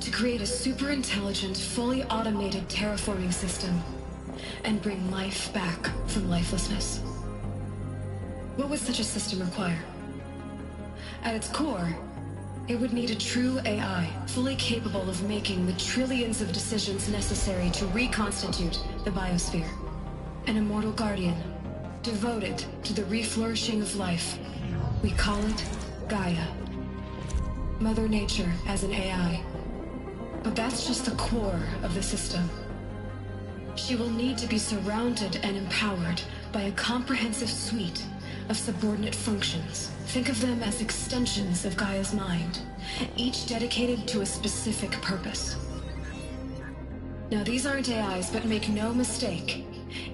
To create a super-intelligent, fully automated terraforming system and bring life back from lifelessness. What would such a system require? At its core, it would need a true AI, fully capable of making the trillions of decisions necessary to reconstitute the biosphere. An immortal guardian, devoted to the reflourishing of life. We call it Gaia. Mother Nature as an AI. But that's just the core of the system. She will need to be surrounded and empowered by a comprehensive suite of subordinate functions. Think of them as extensions of Gaia's mind, each dedicated to a specific purpose. Now, these aren't AIs, but make no mistake,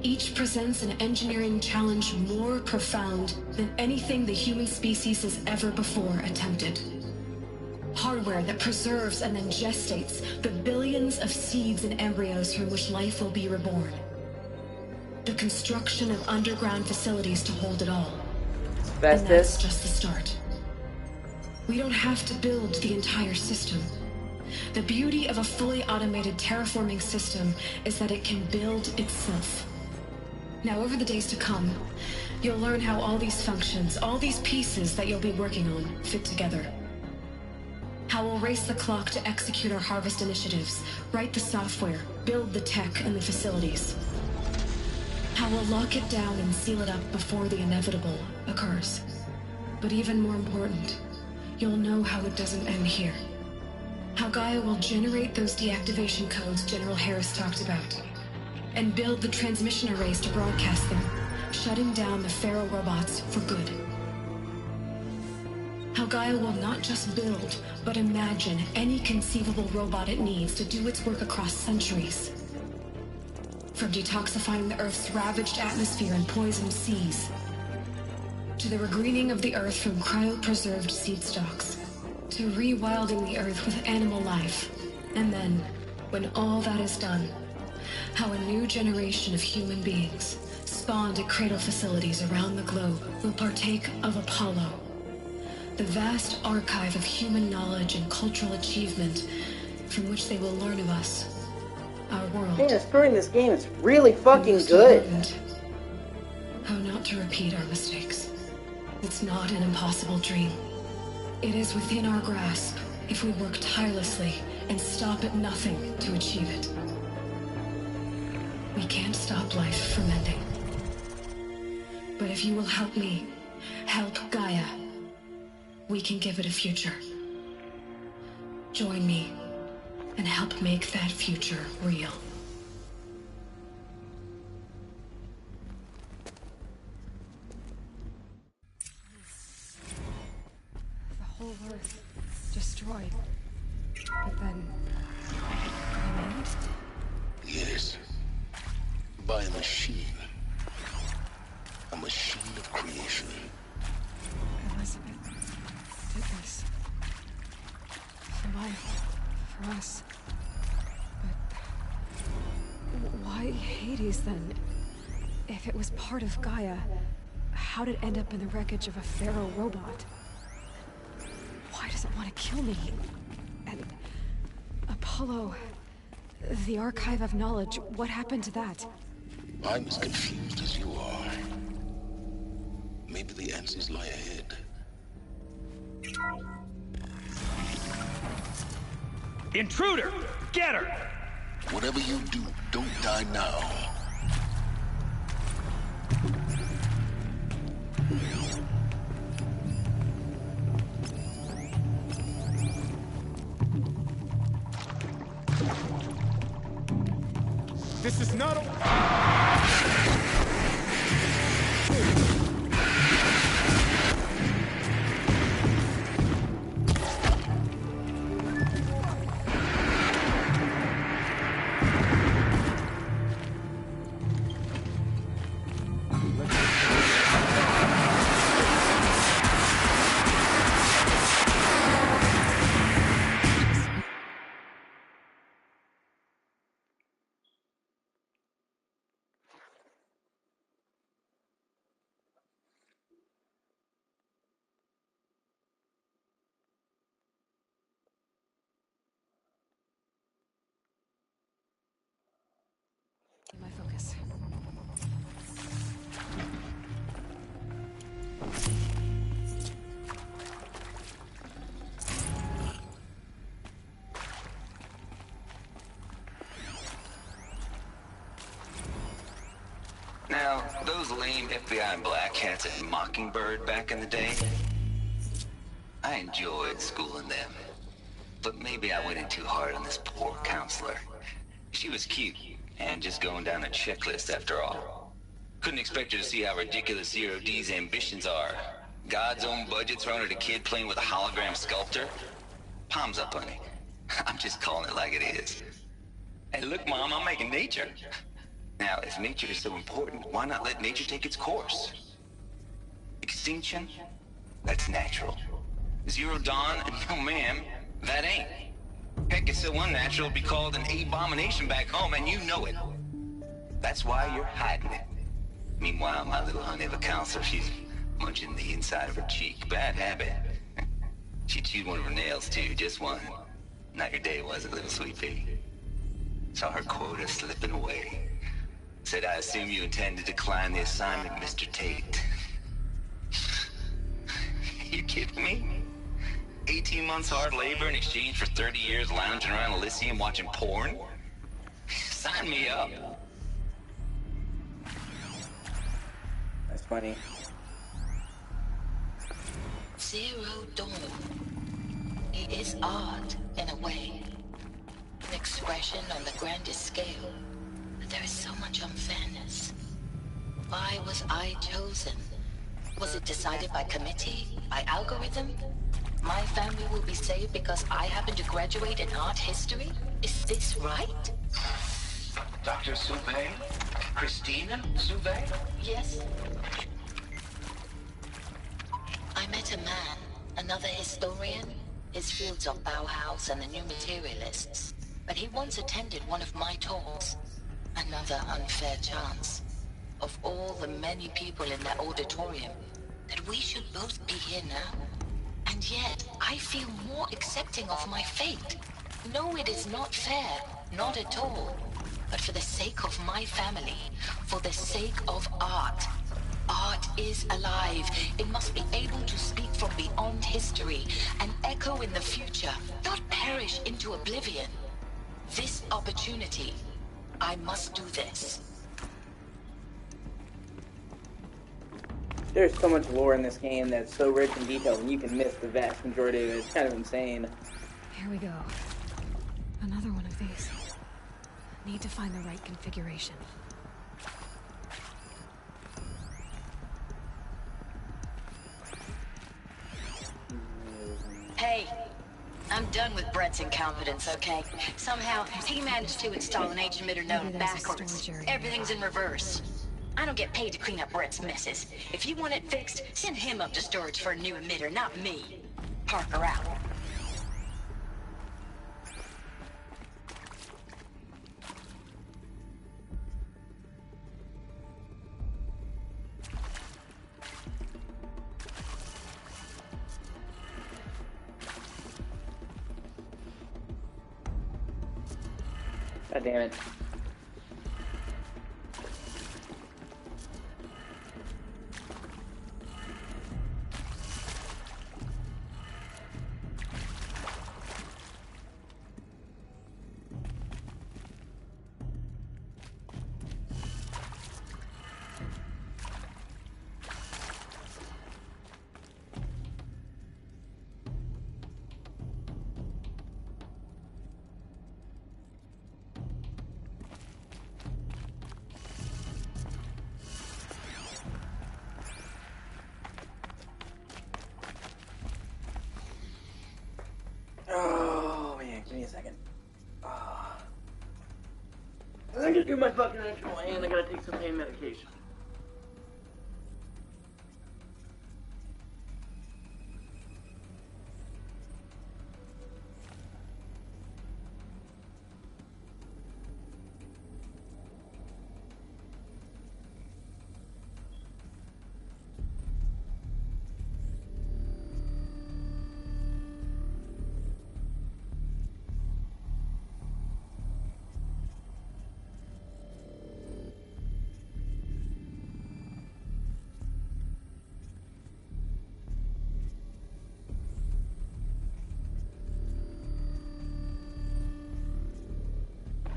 each presents an engineering challenge more profound than anything the human species has ever before attempted. Hardware that preserves and then gestates the billions of seeds and embryos from which life will be reborn. The construction of underground facilities to hold it all. And that's just the start. We don't have to build the entire system. The beauty of a fully automated terraforming system is that it can build itself. Now, over the days to come, you'll learn how all these functions, all these pieces that you'll be working on, fit together. How we'll race the clock to execute our harvest initiatives, write the software, build the tech and the facilities. How we'll lock it down and seal it up before the inevitable occurs. But even more important, you'll know how it doesn't end here. How Gaia will generate those deactivation codes General Harris talked about, and build the transmission arrays to broadcast them, shutting down the Pharaoh robots for good. How Gaia will not just build, but imagine any conceivable robot it needs to do its work across centuries. From detoxifying the Earth's ravaged atmosphere and poisoned seas, to the regreening of the Earth from cryopreserved seed stocks, to rewilding the Earth with animal life. And then, when all that is done, how a new generation of human beings, spawned at cradle facilities around the globe, will partake of Apollo, the vast archive of human knowledge and cultural achievement from which they will learn of us, our world.
Yeah, scoring this game is really fucking good.
How not to repeat our mistakes. It's not an impossible dream. It is within our grasp if we work tirelessly and stop at nothing to achieve it. We can't stop life from ending. But if you will help me, help Gaia, we can give it a future. Join me and help make that future real.
The whole Earth destroyed. But then... renamed?
Yes. By a machine. A machine of creation.
Elizabeth did this. For life. For us. But... why Hades, then? If it was part of Gaia, how did it end up in the wreckage of a Pharaoh robot? Why does it want to kill me? And... Apollo... the Archive of Knowledge, what happened to that?
I'm as confused as you are. Maybe the answers lie ahead.
Intruder! Get her!
Whatever you do, don't die now.
This is not a...
My focus.
Now, those lame FBI black hats at Mockingbird back in the day, I enjoyed schooling them. But maybe I went in too hard on this poor counselor. She was cute, and just going down a checklist after all. Couldn't expect her to see how ridiculous Zero D's ambitions are. God's own budget thrown at a kid playing with a hologram sculptor? Palms up, honey. I'm just calling it like it is. Hey, look, Mom, I'm making nature. Now, if nature is so important, why not let nature take its course? Extinction? That's natural. Zero Dawn? No, ma'am, that ain't. Heck, it's so unnatural it'd be called an abomination back home, and you know it. That's why you're hiding it. Meanwhile, my little honey of a counselor, she's munching the inside of her cheek. Bad habit. She chewed one of her nails, too, just one. Not your day, was it, little sweet pea? Saw her quota slipping away. Said, I assume you intend to decline the assignment, Mr. Tate. You kidding me? 18 months hard labor in exchange for 30 years lounging around Elysium watching porn? Sign me up.
That's funny.
Zero Dawn. It is art, in a way. An expression on the grandest scale. But there is so much unfairness. Why was I chosen? Was it decided by committee? By algorithm? My family will be saved because I happen to graduate in art history? Is this right?
Dr. Souvet? Christina Souvet?
Yes. I met a man, another historian. His fields are Bauhaus and the New Materialists. But he once attended one of my talks. Another unfair chance. Of all the many people in that auditorium, that we should both be here now. And yet, I feel more accepting of my fate. No, it is not fair. Not at all. But for the sake of my family, for the sake of art. Art is alive. It must be able to speak from beyond history and echo in the future, not perish into oblivion. This opportunity, I must do this.
There's so much lore in this game that's so rich and detailed, and you can miss the vast majority of it. It's kind of insane.
Here we go. Another one of these. Need to find the right configuration.
Hey, I'm done with Brett's incompetence, okay? Somehow, he managed to install an H-emitter node backwards. Everything's in reverse. I don't get paid to clean up Brett's messes. If you want it fixed, send him up to storage for a new emitter, not me. Parker out.
God damn it. Oh man, give me a second. I gotta do my fucking ritual and I gotta take some pain medication.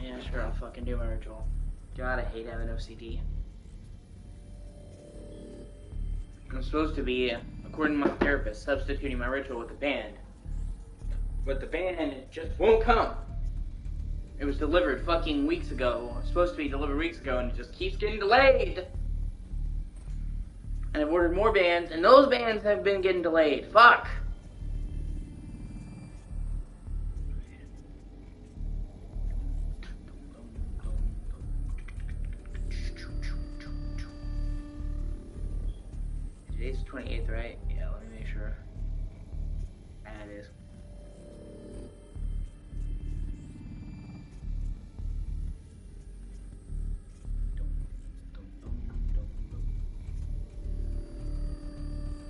Yeah, sure, I'll fucking do my ritual. God, I hate having OCD. I'm supposed to be, according to my therapist, substituting my ritual with the band. But the van just won't come. It was delivered fucking weeks ago. It was supposed to be delivered weeks ago, and it just keeps getting delayed. And I've ordered more bands, and those bands have been getting delayed. Fuck! Today's the 28th, right? Yeah, let me make sure. And it is.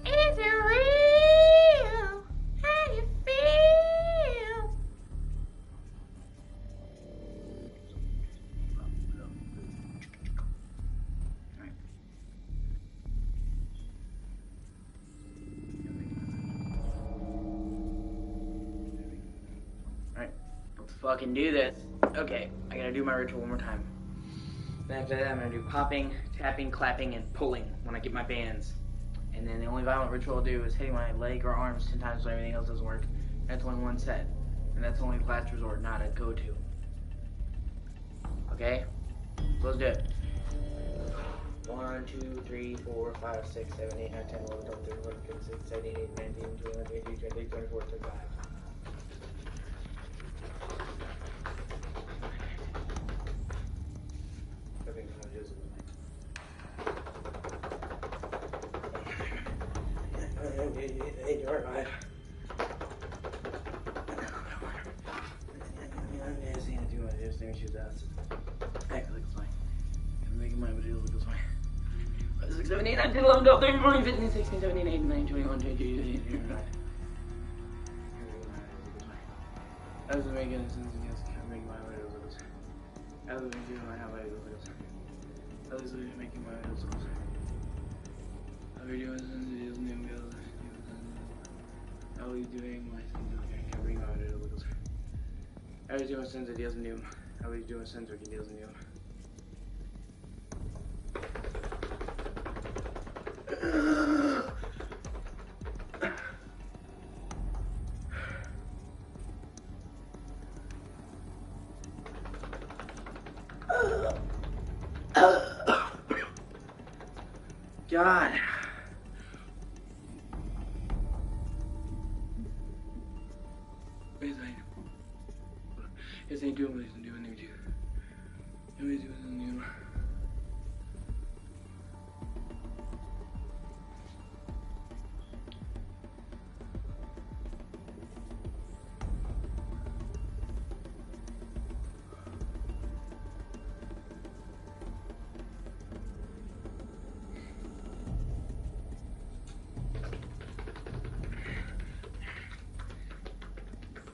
Is it real? How you feel? Alright, let's fucking do this. Okay, I gotta do my ritual one more time. Then after that, I'm gonna do popping, tapping, clapping, and pulling when I get my bands. And then the only violent ritual I'll do is hitting my leg or arms 10 times when everything else doesn't work. That's only one set. And that's only last resort, not a go-to. Okay? So let's do it. 1, 2, 3, 4, 5, 6, 7, 8, 9, 10, 11, 12, 13, 14, 15, 16, 17, 18, 19, 20, 21, 22, 23, 24, 25. Six, 7, 8, 9, 10, 11, 12, 13, 14, 15, 16, 17, 18, 19, 21, 22, 23, 24. As we make it, since you guys can't make my videos, as we do my videos, as we making my videos, how are you doing since it is new guys? How are you doing my since I can't bring my videos? How are you doing since it is new? How are you doing since it is new? God. Yes, I do what he's doing. He's doing new.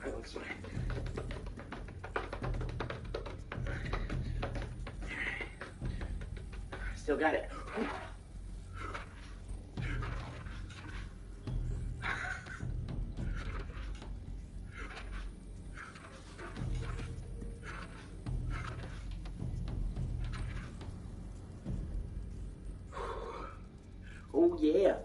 That looks fine. Still got it. Oh yeah.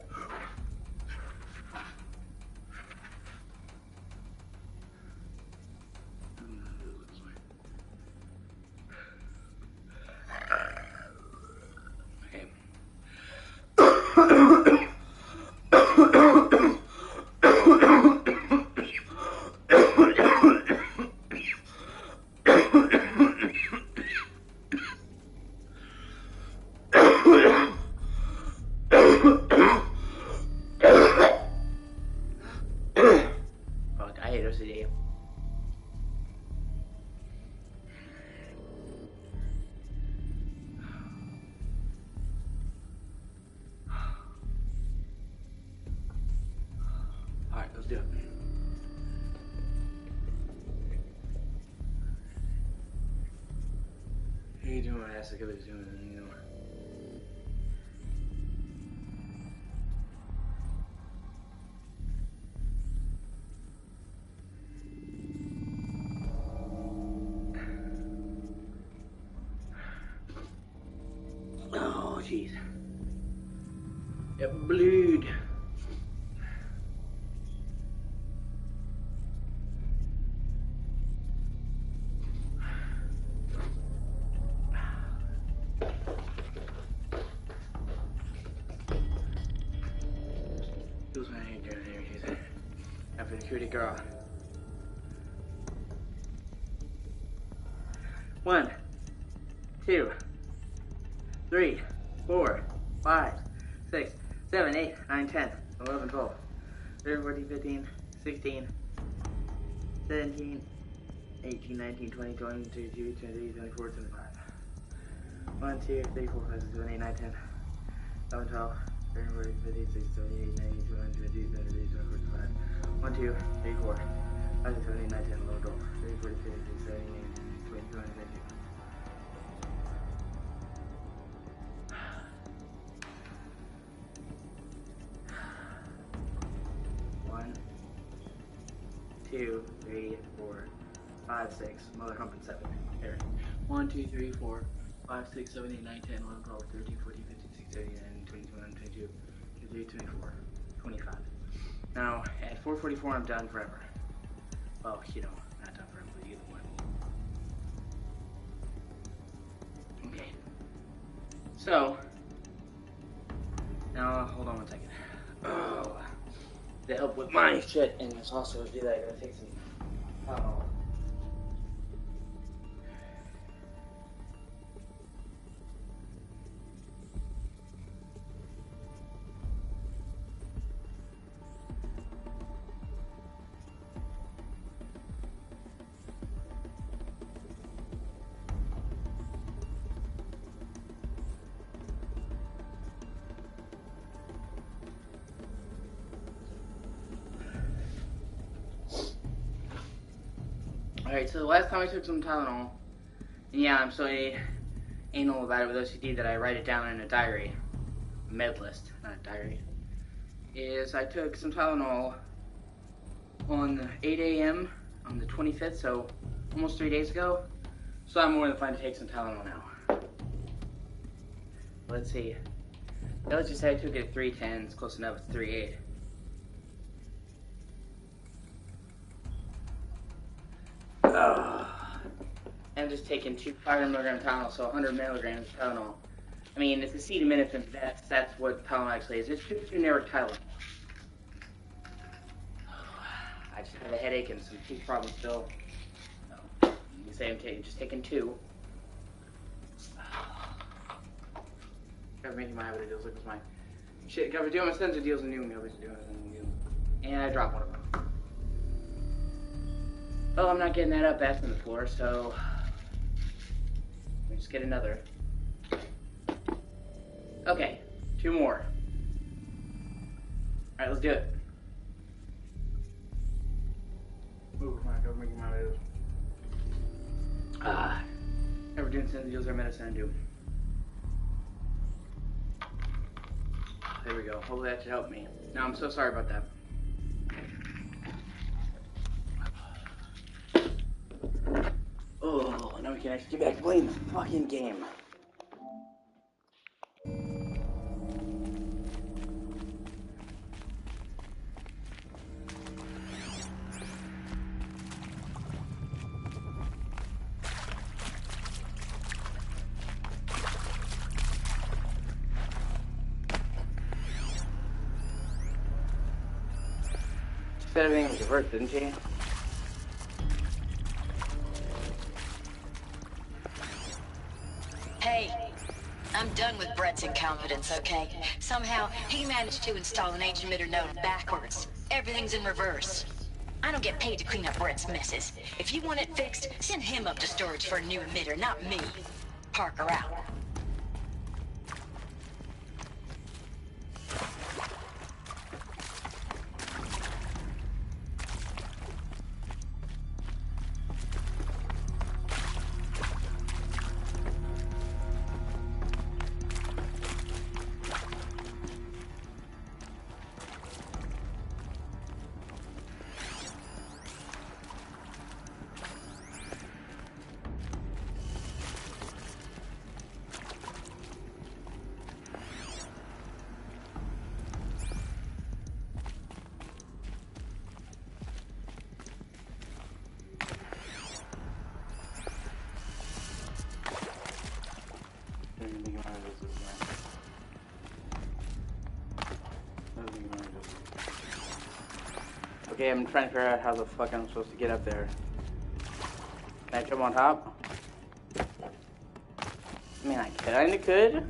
Fuck, I hate O.C.G. Alright, let's do it. How you doing? I asked the kid doing it, you know. Oh, jeez. That bleed. Who's my name? There he is. After the cutie girl. 1, 2, 3, 4, 5, 6, 7, 8, 9, 10, 11, 12, 13, 14, 15, 16, 17, 18, 19, 20, 21, 22, 23, 24, 25. 1, 2, 3, 4, 5, 6, 7, 8, 9, 10, 11, 12, 13, 14, 15, 16, 17, 18, 19, 20, 22, 23, 24, 25. 1, 2, 3, 4, 5, 6, 7, 8, 9, 10, 11, 12, 13, 14, 15, 16, 17, 18, 19, 20, 21, 22. One, 2, 3, 4, 5, 6, mother humping 7. There. 1, 2, 3, 4, 5, 6, 7, 8, 9, 10, 11, 12, 13, 14, 15, 16, 17, 18, 20, 21, 22, 23, 24, 25. Now, at 4:44, I'm done forever. Well, you know, not done forever, but either one. Okay. So, now, hold on one second. Oh, to help with my shit, and it's also to do that, I gotta take some Tylenol. Alright, so the last time I took some Tylenol, and yeah, I'm so anal about it with OCD that I write it down in a diary, a med list, not a diary, is I took some Tylenol on 8 a.m. on the 25th, so almost 3 days ago, so I'm more than fine to take some Tylenol now. Let's see, let's just say I took it at 3:10, it's close enough, it's 3:08. I'm just taking 500 milligrams of Tylenol, so 100 milligrams of Tylenol. I mean, it's acetaminophen, that's what Tylenol actually is. It's just generic Tylenol. I just have a headache and some teeth problems still. So, you say I'm just taking 2. Gotta make my habit of deals. Look at my shit. Gotta be doing my sons of deals and new meals. And I dropped one of them. Oh, I'm not getting that up back from the floor, so let me just get another. Okay, 2 more. Alright, let's do it. Ooh, come on, go making my videos. Never doing sins deals or medicine I do. There we go. Hopefully that should help me. No, I'm so sorry about that. Oh, now we can actually get back to playing the fucking game. She said everything was work, didn't she?
Hey, I'm done with Brett's incompetence, okay? Somehow, he managed to install an H-emitter node backwards. Everything's in reverse. I don't get paid to clean up Brett's messes. If you want it fixed, send him up to storage for a new emitter, not me. Parker out.
Okay, I'm trying to figure out how the fuck I'm supposed to get up there. Can I jump on top? I mean, I kinda could.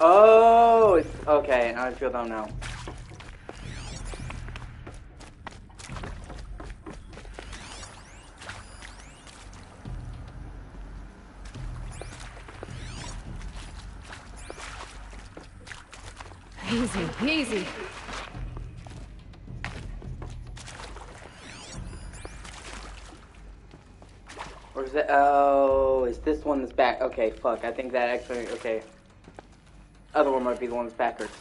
Oh, it's okay. Now I feel dumb now.
Easy, easy.
Or is that? Oh, is this one that's back? Okay, fuck. I think that actually. Okay. Other one might be the one that's backwards.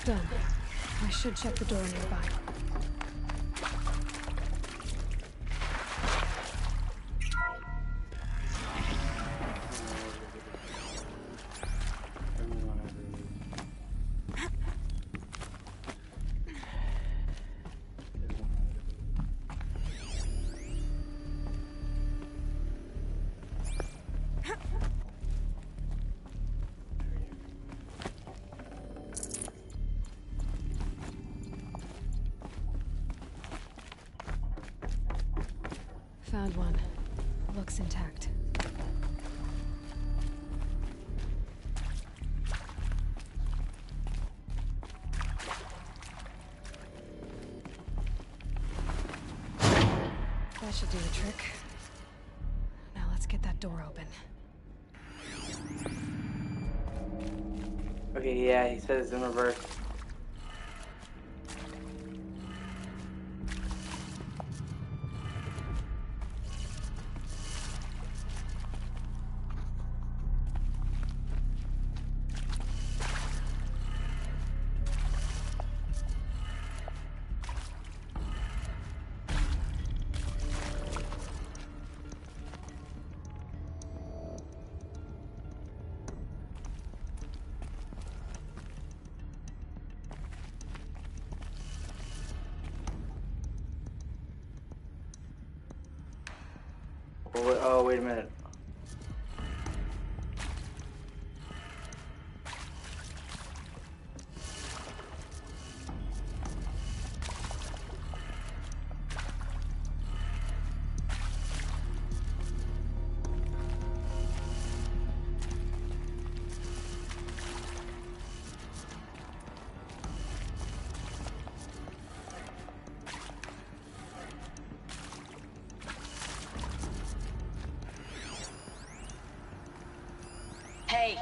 Done. I should check the door nearby. Found one. Looks intact. That should do the trick. Now let's get that door open.
Okay, yeah, he says it's in reverse. Oh, wait a minute.
Hey,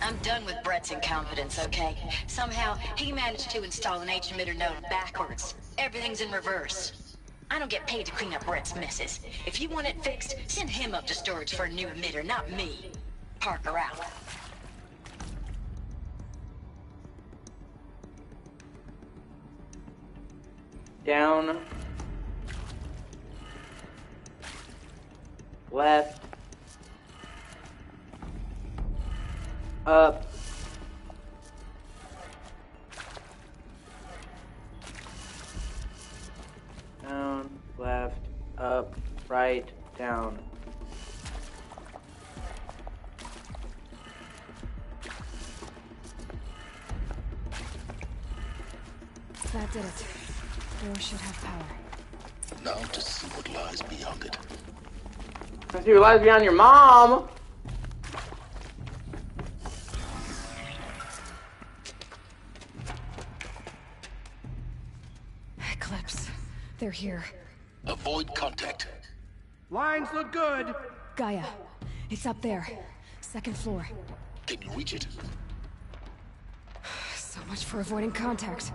I'm done with Brett's incompetence, okay? Somehow, he managed to install an H-emitter node backwards. Everything's in reverse. I don't get paid to clean up Brett's messes. If you want it fixed, send him up to storage for a new emitter, not me. Parker out.
Down. Left. Up. Down, left, up, right, down.
That did it. Door should have power.
Now to see what lies beyond it.
Let's see what lies beyond your mom!
They're here.
Avoid contact.
Lines look good.
Gaia, it's up there. Second floor.
Can you reach it?
So much for avoiding contact.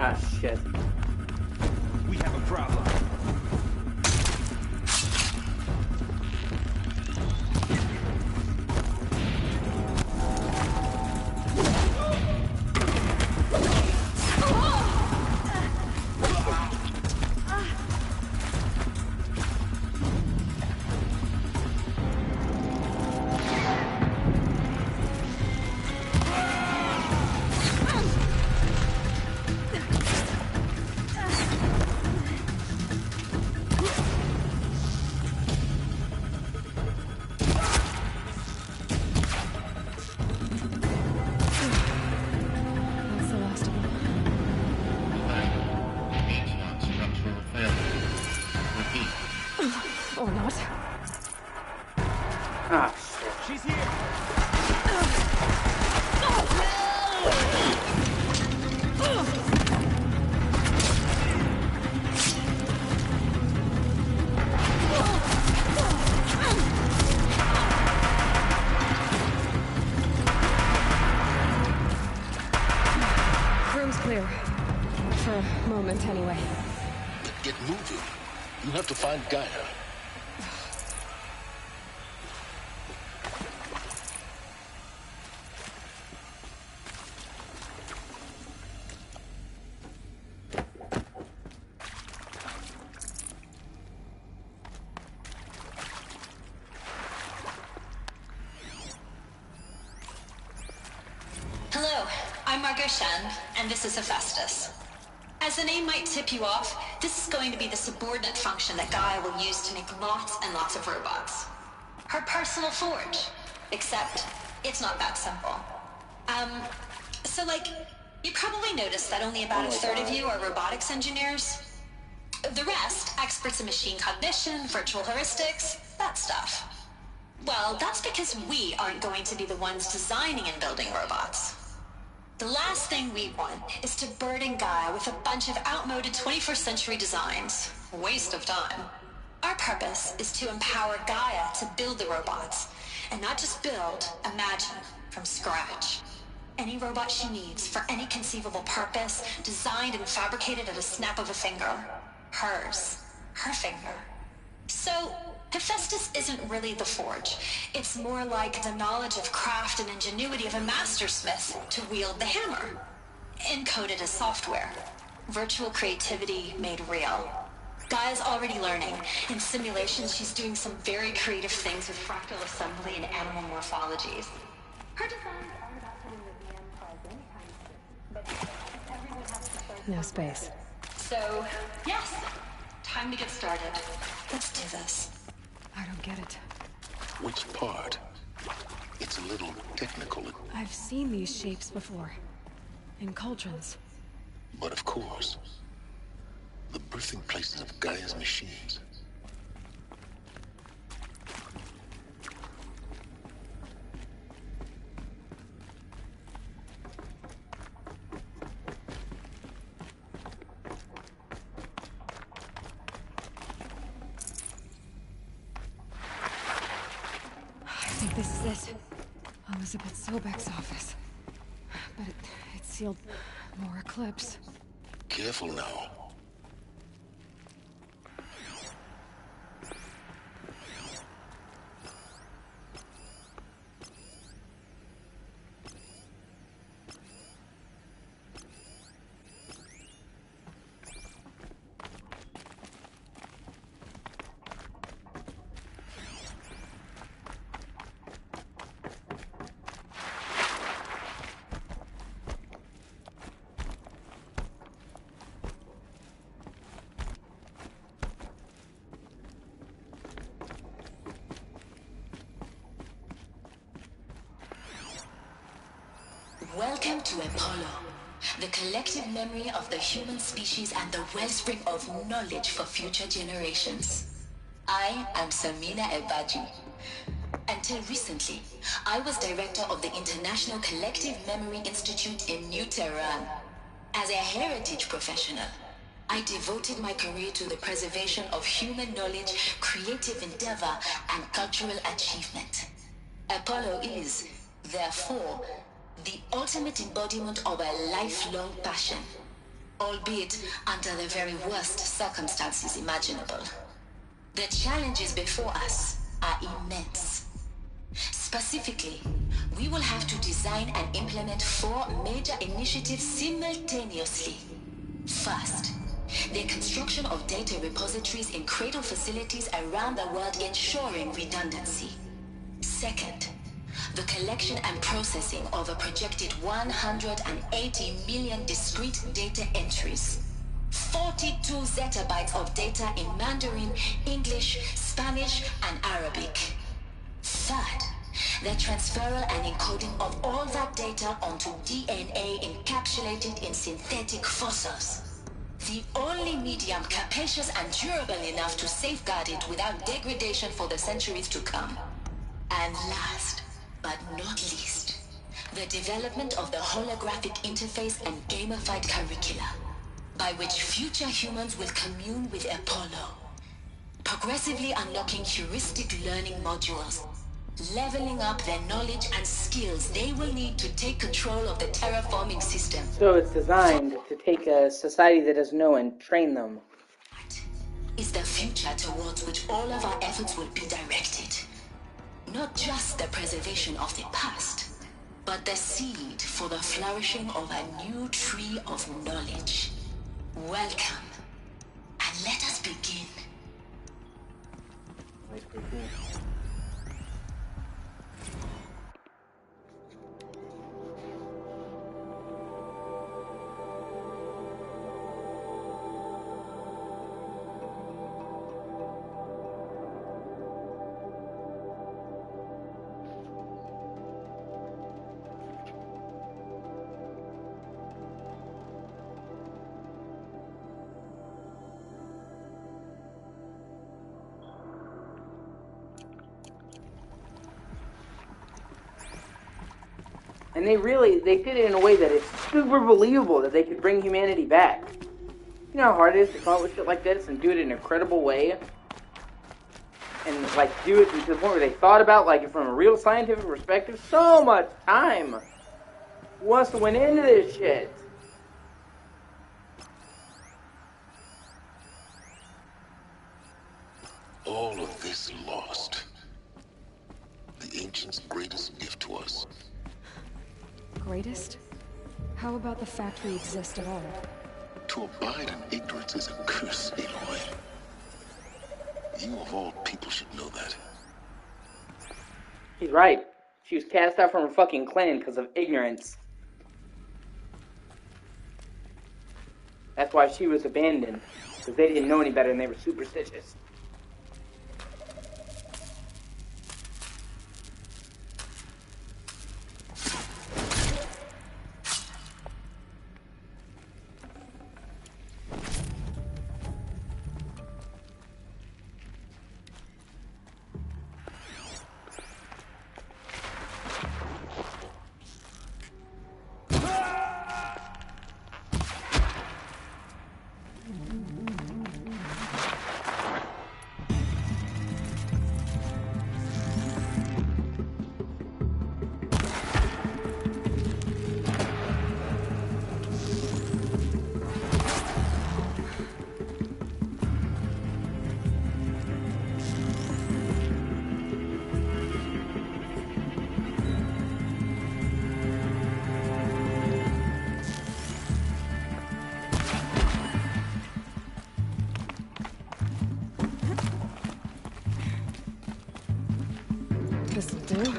Ah, shit.
We have a problem.
Or not.
Ah, shit.
She's here.
Room's clear. For a moment, anyway.
Get moving. You have to find Gaia.
Hello, I'm Margot Shen, and this is Hephaestus. As the name might tip you off, this is going to be the subordinate function that Gaia will use to make lots and lots of robots. Her personal forge. Except, it's not that simple. So you probably noticed that only about a third of you are robotics engineers. The rest, experts in machine cognition, virtual heuristics, that stuff. Well, that's because we aren't going to be the ones designing and building robots. The last thing we want is to burden Gaia with a bunch of outmoded 21st century designs. Waste of time. Our purpose is to empower Gaia to build the robots, and not just build, imagine, from scratch. Any robot she needs, for any conceivable purpose, designed and fabricated at a snap of a finger. Hers. Her finger. So, Hephaestus isn't really the forge. It's more like the knowledge of craft and ingenuity of a mastersmith to wield the hammer. Encoded as software. Virtual creativity made real. Gaia's already learning. In simulations, she's doing some very creative things with fractal assembly and animal morphologies. Her designs aren't about putting the VM prize anytime soon, but everyone has to start.
No space.
So, yes, time to get started. Let's do this.
I don't get it.
Which part? It's a little technical.
I've seen these shapes before. In cauldrons.
But of course, the birthing places of Gaia's machines.
I think this is it. Elizabeth Sobek's office. But it sealed more eclipse.
Careful now.
Welcome to Apollo, the collective memory of the human species and the wellspring of knowledge for future generations. I am Samina Ebaji. Until recently, I was director of the International Collective Memory Institute in New Tehran. As a heritage professional, I devoted my career to the preservation of human knowledge, creative endeavor, and cultural achievement. Apollo is, therefore, the ultimate embodiment of a lifelong passion, albeit under the very worst circumstances imaginable. The challenges before us are immense. Specifically, we will have to design and implement 4 major initiatives simultaneously. First, the construction of data repositories in cradle facilities around the world, ensuring redundancy. Second, the collection and processing of a projected 180 million discrete data entries. 42 zettabytes of data in Mandarin, English, Spanish, and Arabic. Third, the transferal and encoding of all that data onto DNA encapsulated in synthetic fossils. The only medium capacious and durable enough to safeguard it without degradation for the centuries to come. And last, but not least, the development of the holographic interface and gamified curricula, by which future humans will commune with Apollo, progressively unlocking heuristic learning modules, leveling up their knowledge and skills they will need to take control of the terraforming system.
So it's designed to take a society that doesn't know and train them.
Is the future towards which all of our efforts will be directed. Not just the preservation of the past, but the seed for the flourishing of a new tree of knowledge. Welcome, and let us begin.
And they did it in a way that it's super believable that they could bring humanity back. You know how hard it is to come up with shit like this and do it in an incredible way? And, like, do it to the point where they thought about, like, from a real scientific perspective, so much time must have went into this shit.
All of this lost. The ancients' greatest gift to us.
Greatest? How about the fact we exist at all?
To abide in ignorance is a curse, Aloy. You of all people should know that.
He's right. She was cast out from her fucking clan because of ignorance. That's why she was abandoned. Because they didn't know any better and they were superstitious.
This'll do.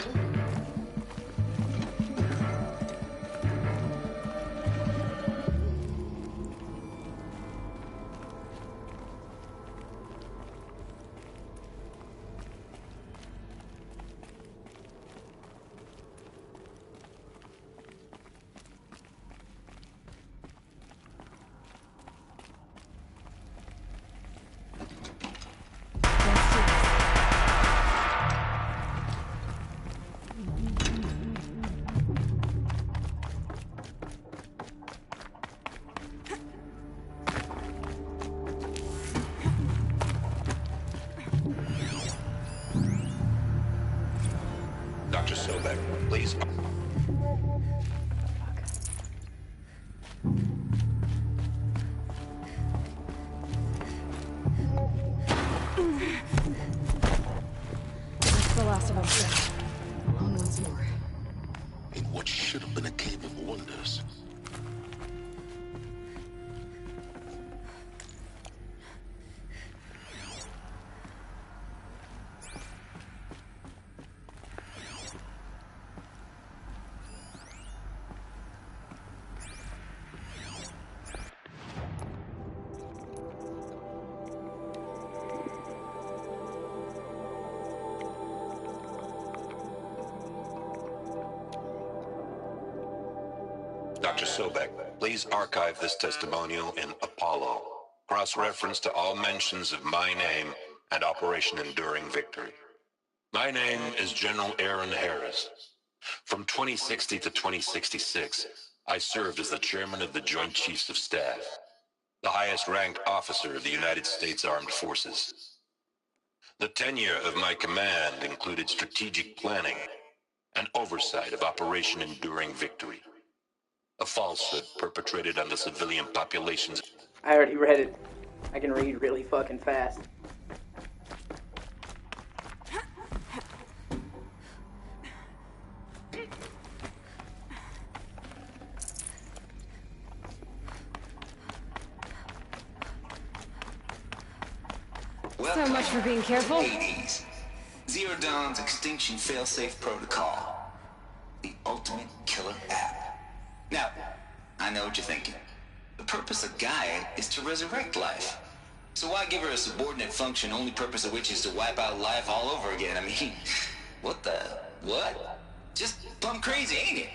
closer. Alone once more.
In what should have been a cave of wonders.
Dr. Sobek, please archive this testimonial in Apollo. Cross-reference to all mentions of my name and Operation Enduring Victory. My name is General Aaron Harris. From 2060 to 2066, I served as the chairman of the Joint Chiefs of Staff, the highest-ranked officer of the United States Armed Forces. The tenure of my command included strategic planning and oversight of Operation Enduring Victory, a falsehood perpetrated on the civilian populations.
I already read it. I can read really fucking fast.
So much for being careful.
Hades. Zero Dawn's extinction failsafe protocol. The ultimate killer app. Now, I know what you're thinking. The purpose of Gaia is to resurrect life. So why give her a subordinate function, only purpose of which is to wipe out life all over again? I mean, what? Just plumb crazy, ain't it?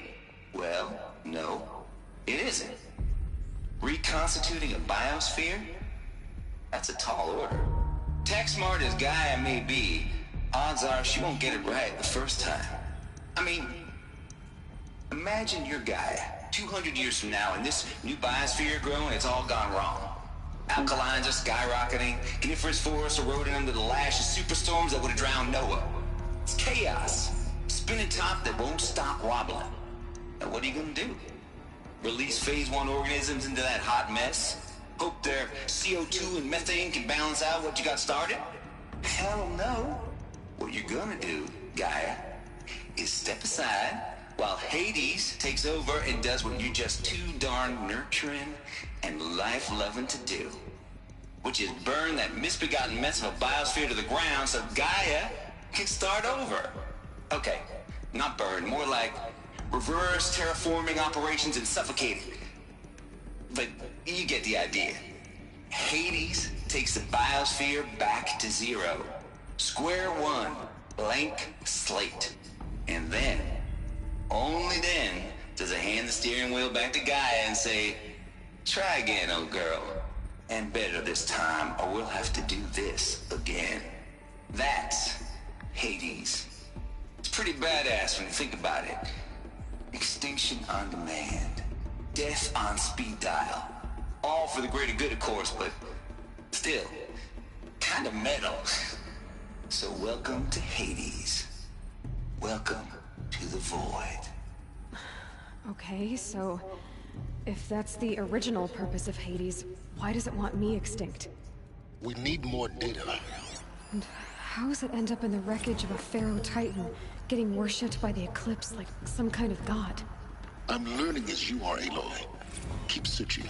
Well, no, it isn't. Reconstituting a biosphere? That's a tall order. Tech smart as Gaia may be, odds are she won't get it right the first time. I mean, imagine you're Gaia, 200 years from now, and this new biosphere growing, it's all gone wrong. Alkalines are skyrocketing, coniferous forests eroding under the lash of superstorms that would have drowned Noah. It's chaos, spinning top that won't stop wobbling. Now what are you gonna do? Release phase 1 organisms into that hot mess? Hope their CO2 and methane can balance out what you got started? Hell no. What you're gonna do, Gaia, is step aside while Hades takes over and does what you're just too darn nurturing and life-loving to do, which is burn that misbegotten mess of a biosphere to the ground so Gaia can start over. Okay, not burn, more like reverse terraforming operations and suffocating. But you get the idea. Hades takes the biosphere back to zero. Square one, blank slate. And then, only then, does it hand the steering wheel back to Gaia and say, try again, old girl. And better this time, or we'll have to do this again. That's Hades. It's pretty badass when you think about it. Extinction on demand. Death on speed dial. All for the greater good, of course, but still, kind of metal. So welcome to Hades. Welcome to the void.
Okay, so if that's the original purpose of Hades, why does it want me extinct?
We need more data.
And how does it end up in the wreckage of a Pharaoh Titan, getting worshipped by the Eclipse like some kind of god?
I'm learning as you are, Aloy. Keep searching.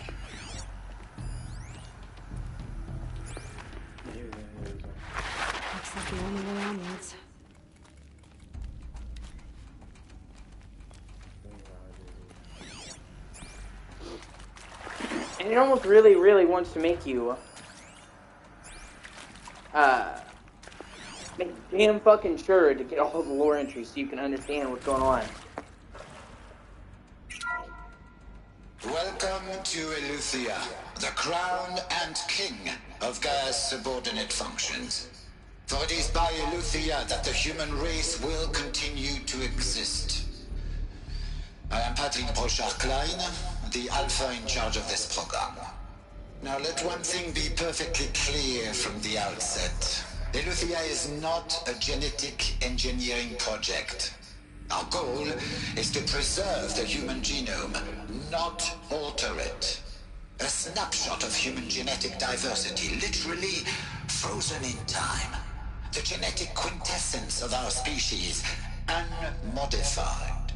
Looks like the only way onwards.
And it almost really wants to make you make damn fucking sure to get all the lore entries so you can understand what's going on.
Welcome to Eleuthia, the crown and king of Gaia's subordinate functions. For it is by Eleuthia that the human race will continue to exist. I am Patrick Brochard-Klein, the Alpha in charge of this program. Now let one thing be perfectly clear from the outset. Eleuthia is not a genetic engineering project. Our goal is to preserve the human genome, not alter it. A snapshot of human genetic diversity, literally frozen in time. the genetic quintessence of our species, unmodified.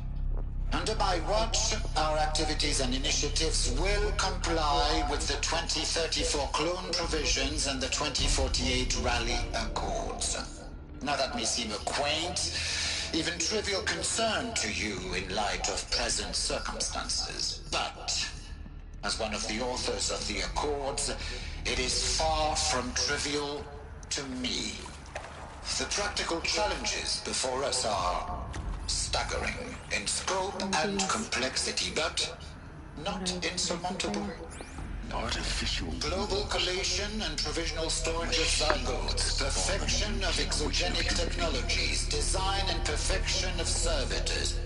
Under my watch, our activities and initiatives will comply with the 2034 clone provisions and the 2048 Rally Accords. Now that may seem a quaint, even trivial concern to you in light of present circumstances, but as one of the authors of the Accords, it is far from trivial to me. The practical challenges before us are staggering in scope and complexity, but not insurmountable.
Artificial
global collation and provisional storage of zygotes, perfection of exogenic technologies, design and perfection of servitors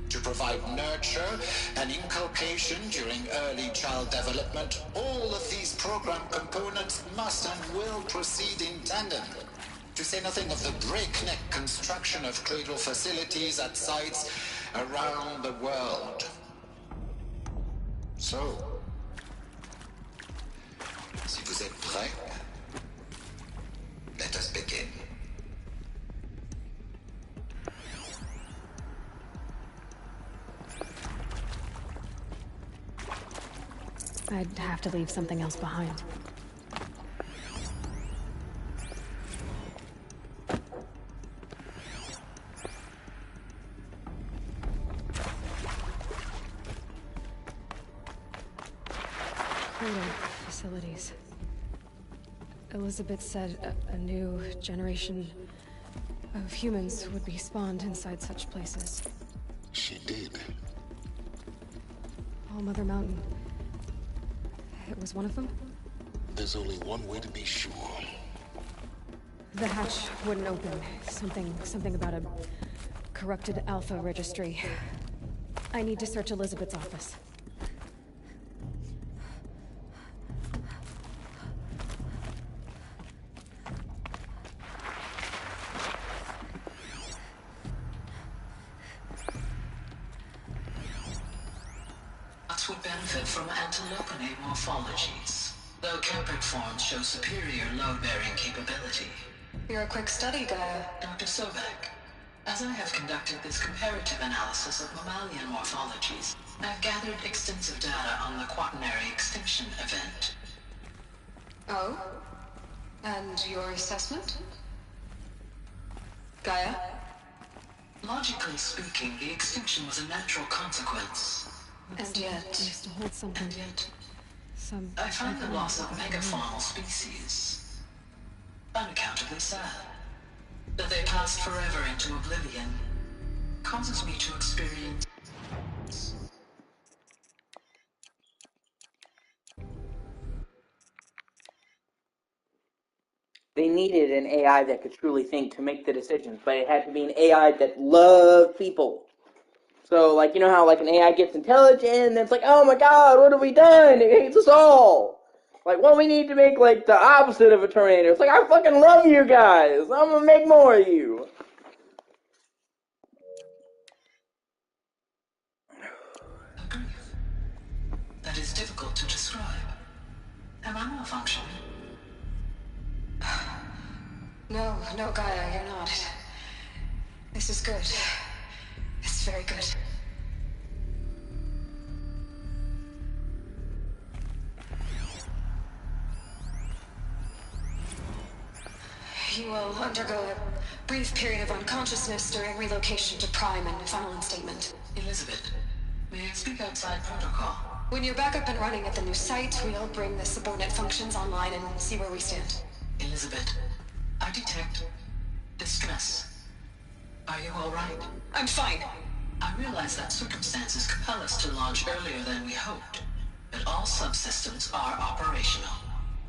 to provide nurture and inculcation during early child development. All of these program components must and will proceed in tandem. To say nothing of the breakneck construction of cradle facilities at sites around the world. So, si vous êtes prêts, let us begin.
I'd have to leave something else behind. Facilities. Elizabeth said a new generation of humans would be spawned inside such places.
She did.
All Mother Mountain. It was one of them?
There's only one way to be sure.
The hatch wouldn't open. Something about a corrupted Alpha registry. I need to search Elizabeth's office.
Would benefit from antilopinae morphologies, though Capric forms show superior load-bearing capability.
You're a quick study, Gaia.
Dr. Sobek, as I have conducted this comparative analysis of mammalian morphologies, I've gathered extensive data on the quaternary extinction event.
Oh? And your assessment? Gaia?
Logically speaking, the extinction was a natural consequence.
And yet...
Used to hold something.
And yet...
Some...
I find the loss of megafaunal species unaccountably sad. That they passed forever into oblivion causes me to experience...
They needed an AI that could truly think to make the decisions, but it had to be an AI that loved people. So, like, you know how, like, an AI gets intelligent, and it's like, oh my god, what have we done? It hates us all. Like, well, we need to make, like, the opposite of a Terminator. It's like, I fucking love you guys. I'm gonna make more of you.
A grief that is difficult to describe. Am I malfunctioning?
No, Gaia, you're not. This is good. It's very good. You will undergo a brief period of unconsciousness during relocation to Prime and final instatement.
Elizabeth, may I speak outside protocol?
When you're back up and running at the new site, we'll bring the subordinate functions online and see where we stand.
Elizabeth, I detect distress. Are you all right?
I'm fine.
I realize that circumstances compel us to launch earlier than we hoped, but all subsystems are operational.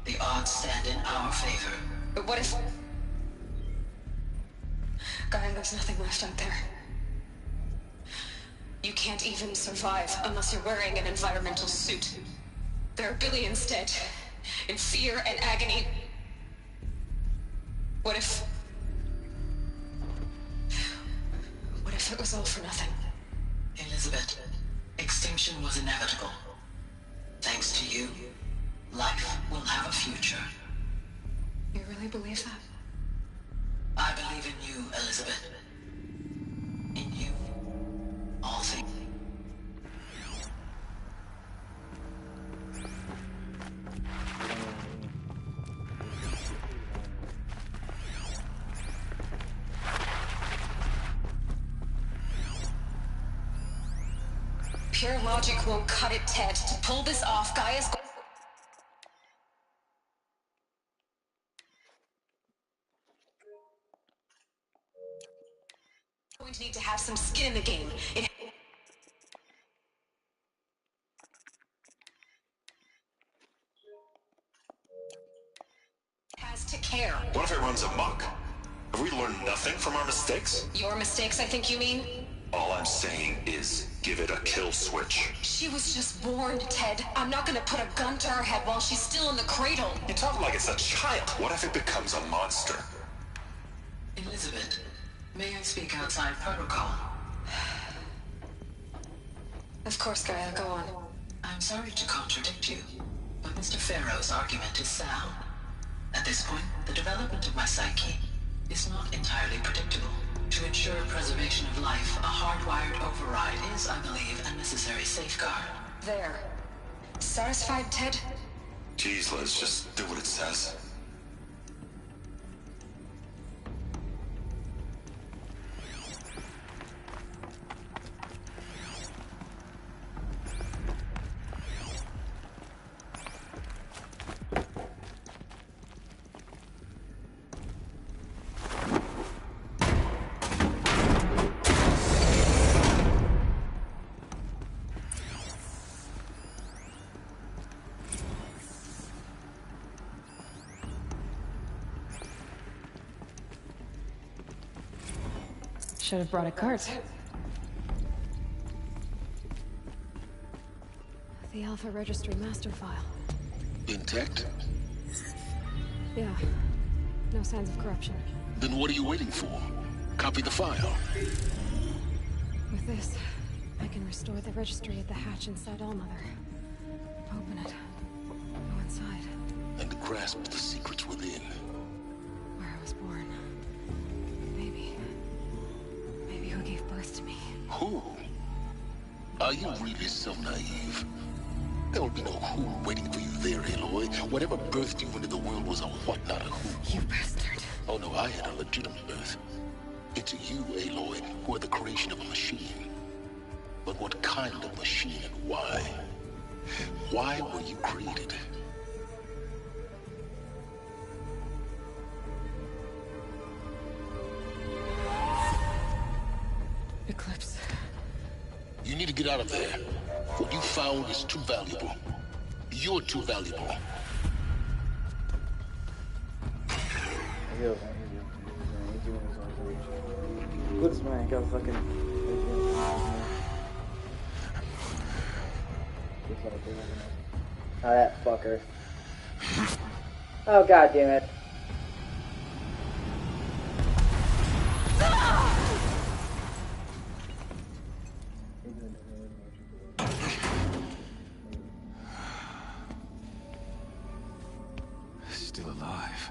The odds stand in our favor.
But what if... Gaia, there's nothing left out there. You can't even survive unless you're wearing an environmental suit. There are billions dead, in fear and agony. What if it was all for nothing?
Elizabeth, extinction was inevitable. Thanks to you, life will have a future.
You really believe that?
I believe in you, Elizabeth. In you, all things.
Pure logic won't cut it, Ted. To pull this off, Gaia's going to need to have some skin in the game. It has to care.
What if it runs amok? Have we learned nothing from our mistakes?
Your mistakes, I think you mean?
All I'm saying is, give it a kill switch.
She was just born, Ted. I'm not gonna put a gun to her head while she's still in the cradle.
You talk like it's a child. What if it becomes a monster?
Elizabeth, may I speak outside protocol?
Of course, Gaia, go on.
I'm sorry to contradict you, but Mr. Farrow's argument is sound. At this point, the development of my psyche is not entirely predictable. To ensure preservation of life, a hardwired override is, I believe, a necessary safeguard.
There. Satisfied, Ted?
Jeez, Liz, just do what it says.
Should have brought a cart. The Alpha Registry master file.
Intact?
Yeah. No signs of corruption.
Then what are you waiting for? Copy the file.
With this, I can restore the registry at the hatch inside Allmother. Open it. Go inside.
And grasp the secrets within.
Where I was born. Maybe who gave birth to me.
Who? Are you really so naive? There will be no who waiting for you there, Aloy. Whatever birthed you into the world was a what, not a who.
You bastard.
Oh no, I had a legitimate birth. It's you, Aloy, who are the creation of a machine. But what kind of machine and why? Why were you created?
Eclipse.
You need to get out of there. What you found is too valuable. You're too valuable.
Eclipse man, go fucking. Oh, that fucker. Oh, god damn it.
Still alive.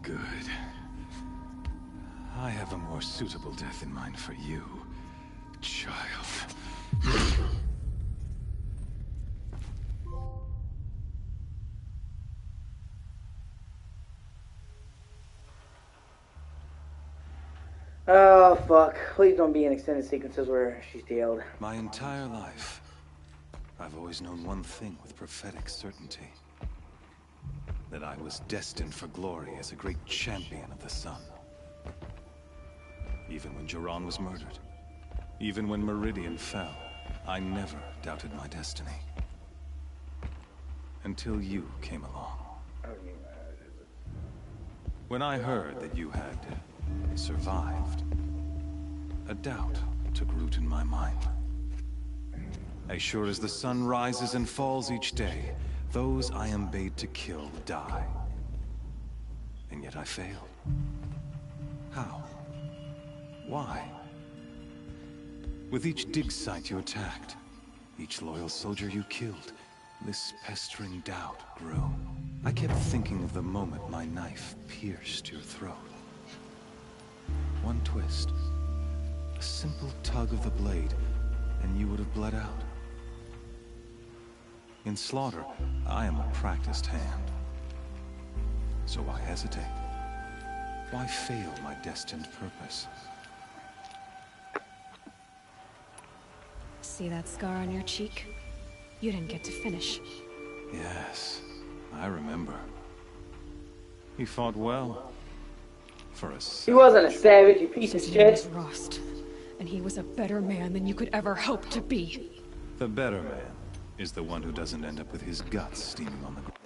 Good. I have a more suitable death in mind for you, child.
Oh, fuck. Please don't be in extended sequences where she's jailed.
My entire life, I've always known one thing with prophetic certainty. That I was destined for glory as a great champion of the sun. Even when Jiran was murdered, even when Meridian fell, I never doubted my destiny. Until you came along. When I heard that you had survived, a doubt took root in my mind. As sure as the sun rises and falls each day, those I am bade to kill die. And yet I failed. How? Why? With each dig site you attacked, each loyal soldier you killed, this pestering doubt grew. I kept thinking of the moment my knife pierced your throat. twist. A simple tug of the blade, and you would have bled out. In slaughter, I am a practiced hand. So why hesitate? Why fail my destined purpose?
See that scar on your cheek? You didn't get to finish.
Yes, I remember. He fought well. For a
He wasn't a savage, you piece of
His
shit.
name was Rost, and he was a better man than you could ever hope to be.
The better man is the one who doesn't end up with his guts steaming on the ground.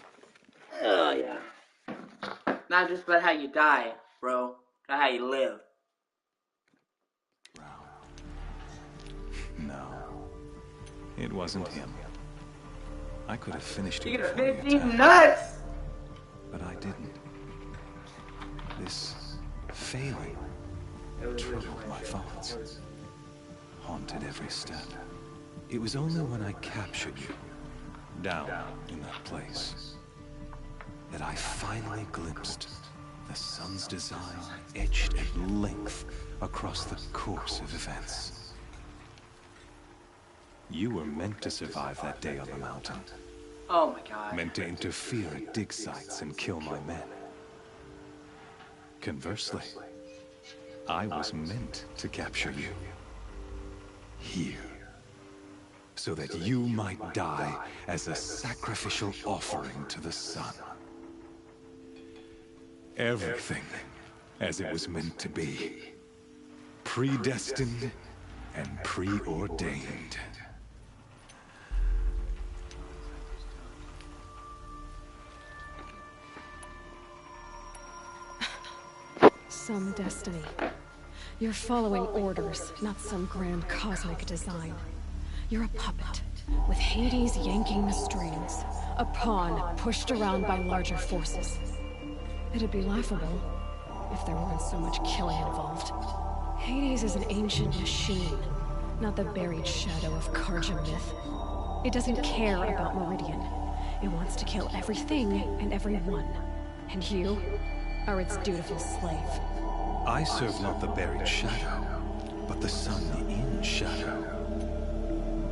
Oh, yeah. Not just about how you die, bro. Not how you live.
No. It wasn't him. I could have finished
You
it
could have
before
finished
he
these
attacked.
nuts!
But I didn't. This failing troubled my thoughts. Haunted every step. It was only when I captured you, down in that place, that I finally glimpsed the sun's design etched at length across the course of events. You were meant to survive that day on the mountain.
Oh my god.
Meant to interfere at dig sites and kill my men. Conversely, I was meant to capture you. Here. So that you might die as a sacrificial offering to the sun. Everything as it was meant to be. Predestined and preordained.
Some destiny. You're following orders, not some grand cosmic design. You're a puppet, with Hades yanking the strings. A pawn pushed around by larger forces. It'd be laughable if there weren't so much killing involved. Hades is an ancient machine, not the buried shadow of Karja myth. It doesn't care about Meridian. It wants to kill everything and everyone. And you are its dutiful slave.
I serve not the buried shadow, but the sun in shadow.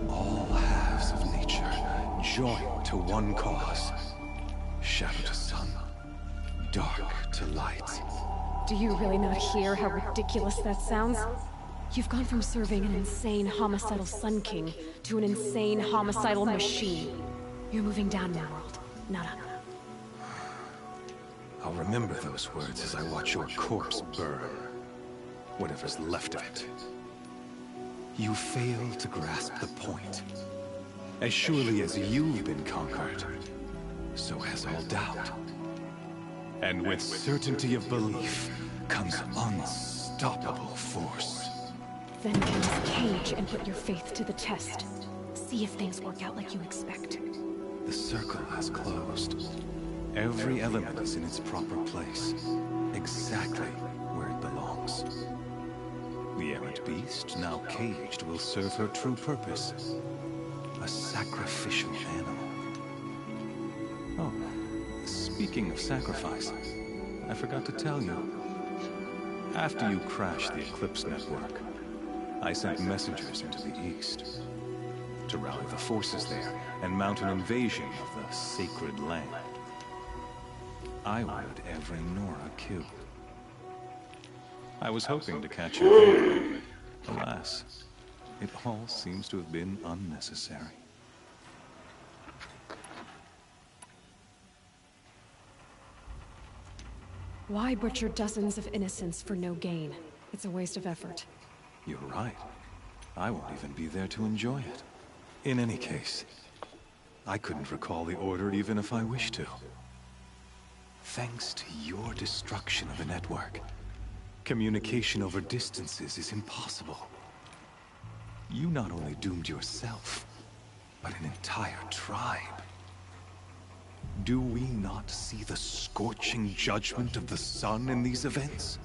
All halves of nature joined to one cause. Shadow to sun, dark to light.
Do you really not hear how ridiculous that sounds? You've gone from serving an insane homicidal Sun King to an insane homicidal machine. You're moving down in the world, not up.
I'll remember those words as I watch your corpse burn. Whatever's left of it. You fail to grasp the point. As surely as you've been conquered, so has all doubt. And with certainty of belief comes unstoppable force.
Then get this cage and put your faith to the test. See if things work out like you expect.
The circle has closed. Every element is in its proper place, exactly where it belongs. The errant beast, now caged, will serve her true purpose. A sacrificial animal. Oh, speaking of sacrifice, I forgot to tell you. After you crashed the Eclipse network, I sent messengers into the east to rally the forces there and mount an invasion of the sacred land. I wanted every Nora killed. I was hoping to catch you there. Alas, it all seems to have been unnecessary.
Why butcher dozens of innocents for no gain? It's a waste of effort.
You're right. I won't even be there to enjoy it. In any case, I couldn't recall the order even if I wished to. Thanks to your destruction of the network, communication over distances is impossible. You not only doomed yourself, but an entire tribe. Do we not see the scorching judgment of the sun in these events?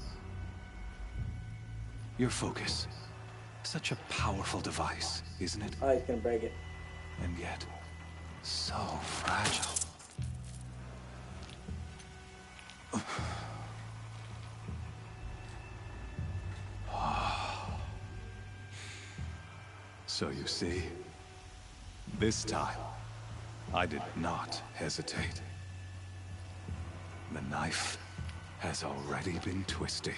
Your focus. Such a powerful device, isn't it?
Oh, he's gonna break it.
And yet, so fragile. So you see, this time, I did not hesitate. The knife has already been twisted.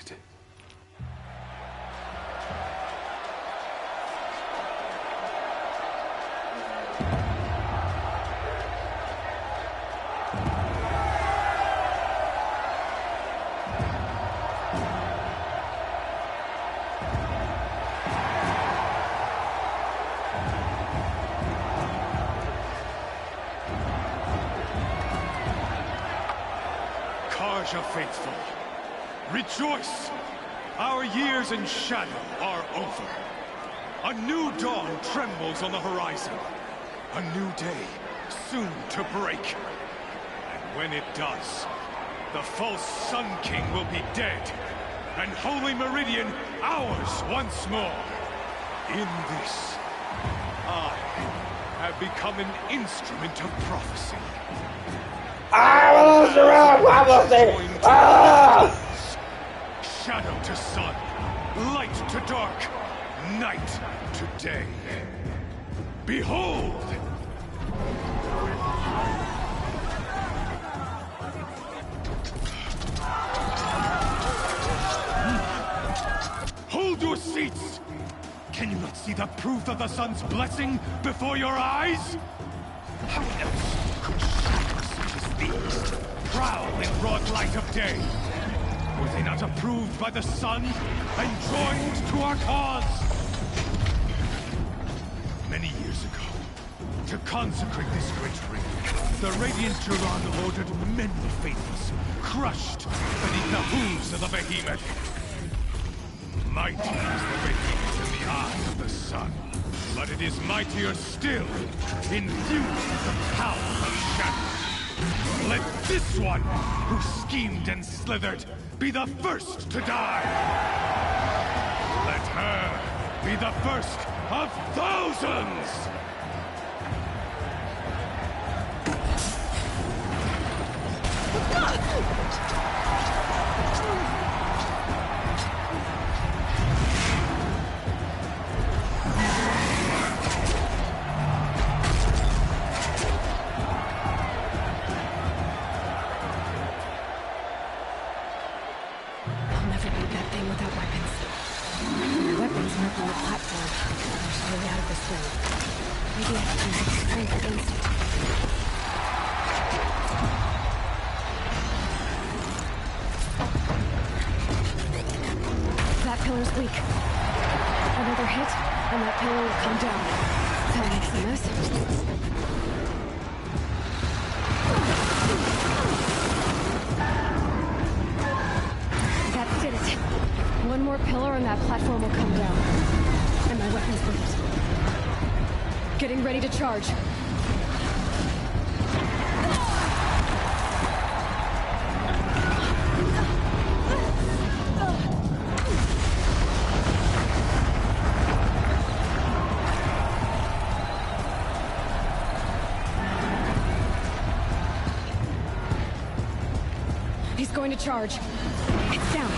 Karja faithful, rejoice! Our years in shadow are over. A new dawn trembles on the horizon. A new day soon to break. And when it does, the false Sun King will be dead, and Holy Meridian ours once more. In this, I have become an instrument of prophecy. Shadow to sun, light to dark, night to day. Behold! Hold your seats! Can you not see the proof of the sun's blessing before your eyes? How else could shadows such as these prowl in broad light of day? Were they not approved by the sun and joined to our cause? Many years ago, to consecrate this great ring, the Radiant Turan ordered many faithless, crushed beneath the hooves of the behemoth. Mighty is the behemoth in the eye of the sun, but it is mightier still, infused with the power of shadow. Let this one, who schemed and slithered, be the first to die! Let her be the first of thousands!
Ready to charge. He's going to charge. It's down.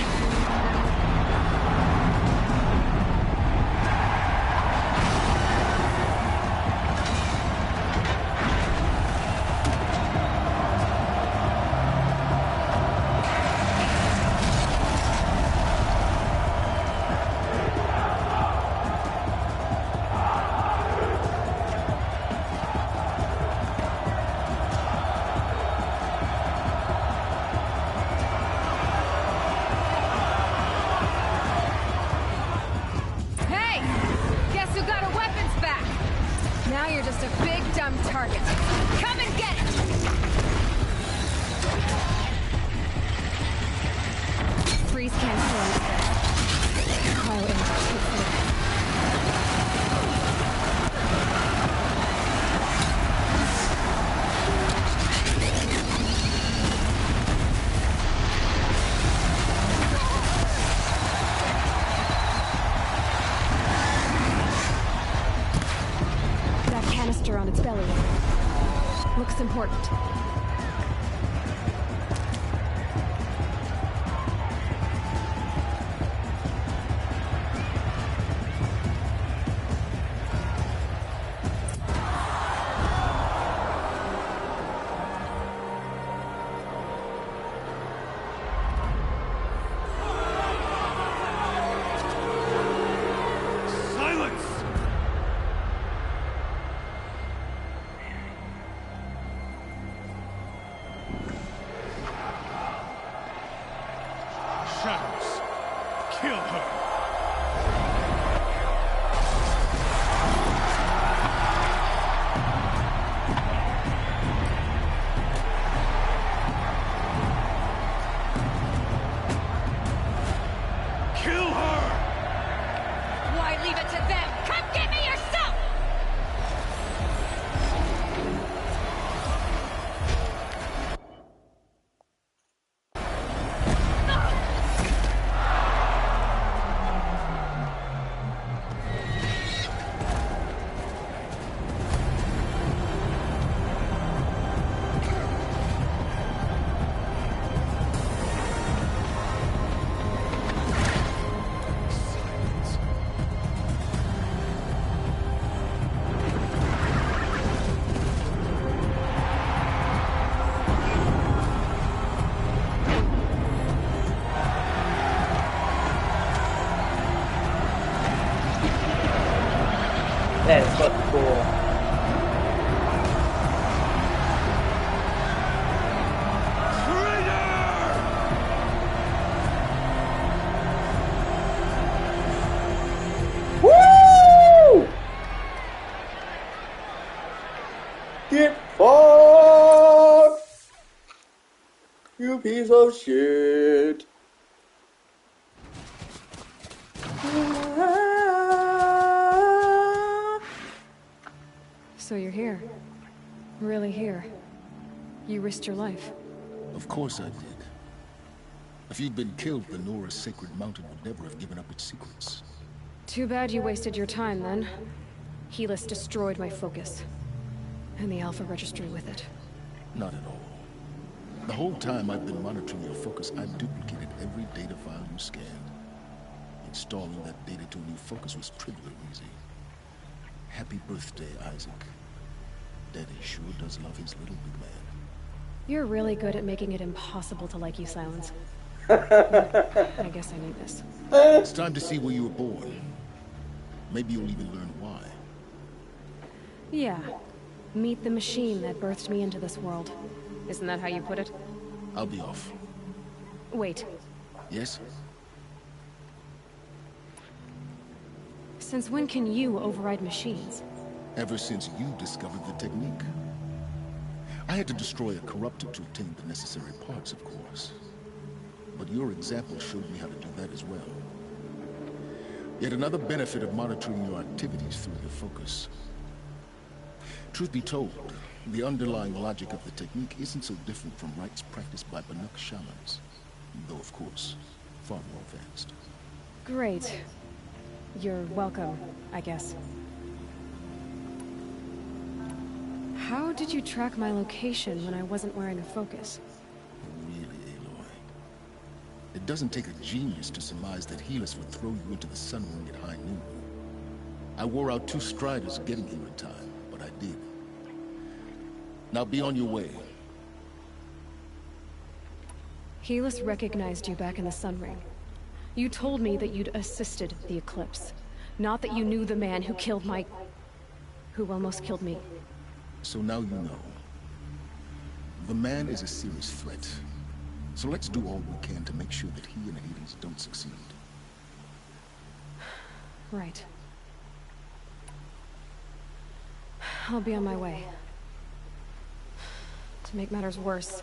On its belly. Looks important. you piece of shit. So you're here. Really here. You risked your life.
Of course I did. If you'd been killed, the Nora's sacred mountain would never have given up its secrets.
Too bad you wasted your time, then. Helis destroyed my focus. And the Alpha Registry with it.
Not at all. The whole time I've been monitoring your focus, I've duplicated every data file you scanned. Installing that data to a new focus was trivially easy. Happy birthday, Isaac. Daddy sure does love his little big man.
You're really good at making it impossible to like you, Silence. I guess I need this.
It's time to see where you were born. Maybe you'll even learn why.
Yeah. Meet the machine that birthed me into this world. Isn't that how you put it?
I'll be off.
Wait.
Yes?
Since when can you override machines?
Ever since you discovered the technique. I had to destroy a corruptor to obtain the necessary parts, of course. But your example showed me how to do that as well. Yet another benefit of monitoring your activities through your focus. Truth be told, the underlying logic of the technique isn't so different from rites practiced by Banuk shamans. Though, of course, far more advanced.
Great. You're welcome, I guess. How did you track my location when I wasn't wearing a focus?
Really, Aloy? It doesn't take a genius to surmise that Helis would throw you into the sun ring at high noon. I wore out 2 striders getting here in time, but I did. Now be on your way.
Helis recognized you back in the sun ring. You told me that you'd assisted the eclipse. Not that you knew the man who killed my... who almost killed me.
So now you know. The man is a serious threat. So let's do all we can to make sure that he and Hades don't succeed.
Right. I'll be on my way. To make matters worse,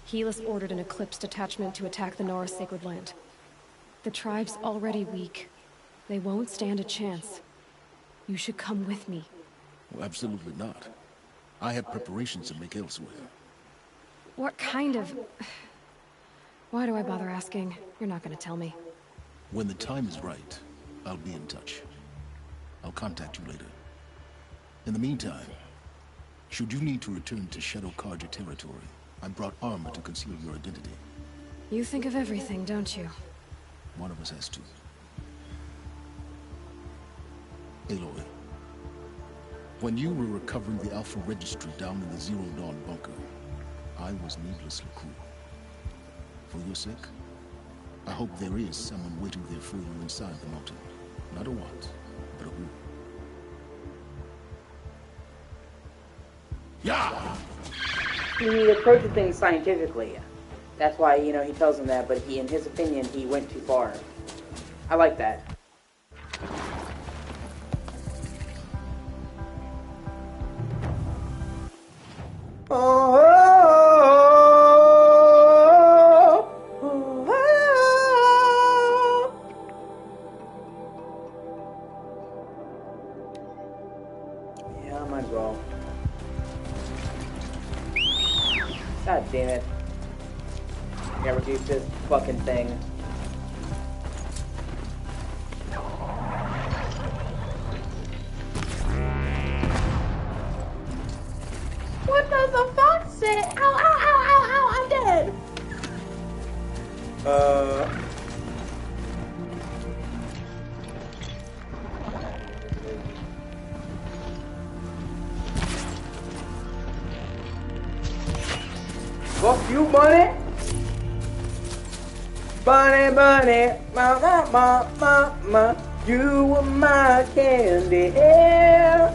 Helis ordered an Eclipse detachment to attack the Nora's sacred land. The tribe's already weak. They won't stand a chance. You should come with me.
Well, absolutely not. I have preparations to make elsewhere.
What kind of... Why do I bother asking? You're not gonna tell me.
When the time is right, I'll be in touch. I'll contact you later. In the meantime, should you need to return to Shadow Karja territory, I brought armor to conceal your identity.
You think of everything, don't you?
One of us has to. Aloy, when you were recovering the Alpha Registry down in the Zero Dawn bunker, I was needlessly cruel. For your sake, I hope there is someone waiting there for you inside the mountain. Not a what, but a who.
Yeah! He approaches things scientifically. That's why, you know, he tells him that, but he, in his opinion, he went too far. I like that. Yeah, I might as well. God damn it. Yeah, reduce this fucking thing. What does the fox say? Ow, ow, ow, ow, ow, I'm dead. Fuck you, bunny. Bunny, bunny, ma, ma, ma, ma, ma. You were my candy. Yeah.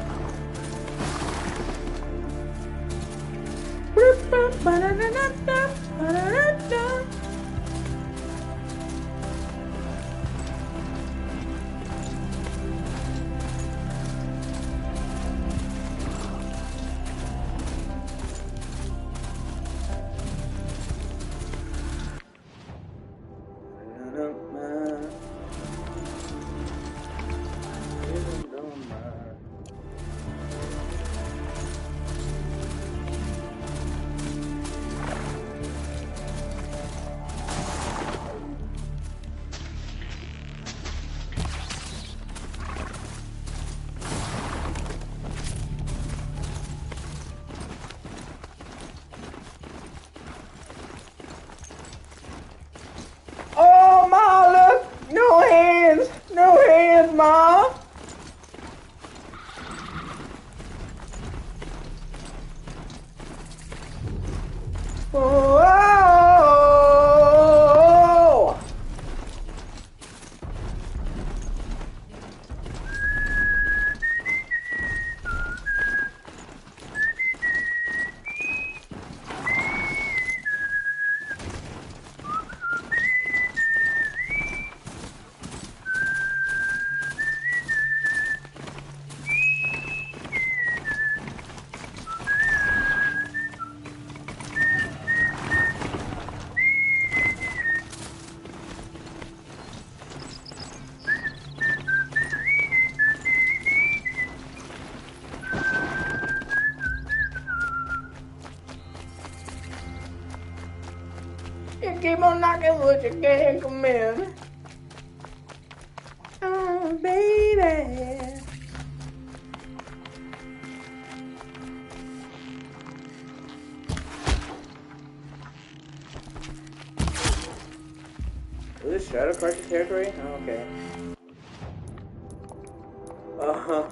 You keep on knocking, but you can't come in. Oh, baby. Is this Shadow Crusher territory? Oh, okay. Uh-huh.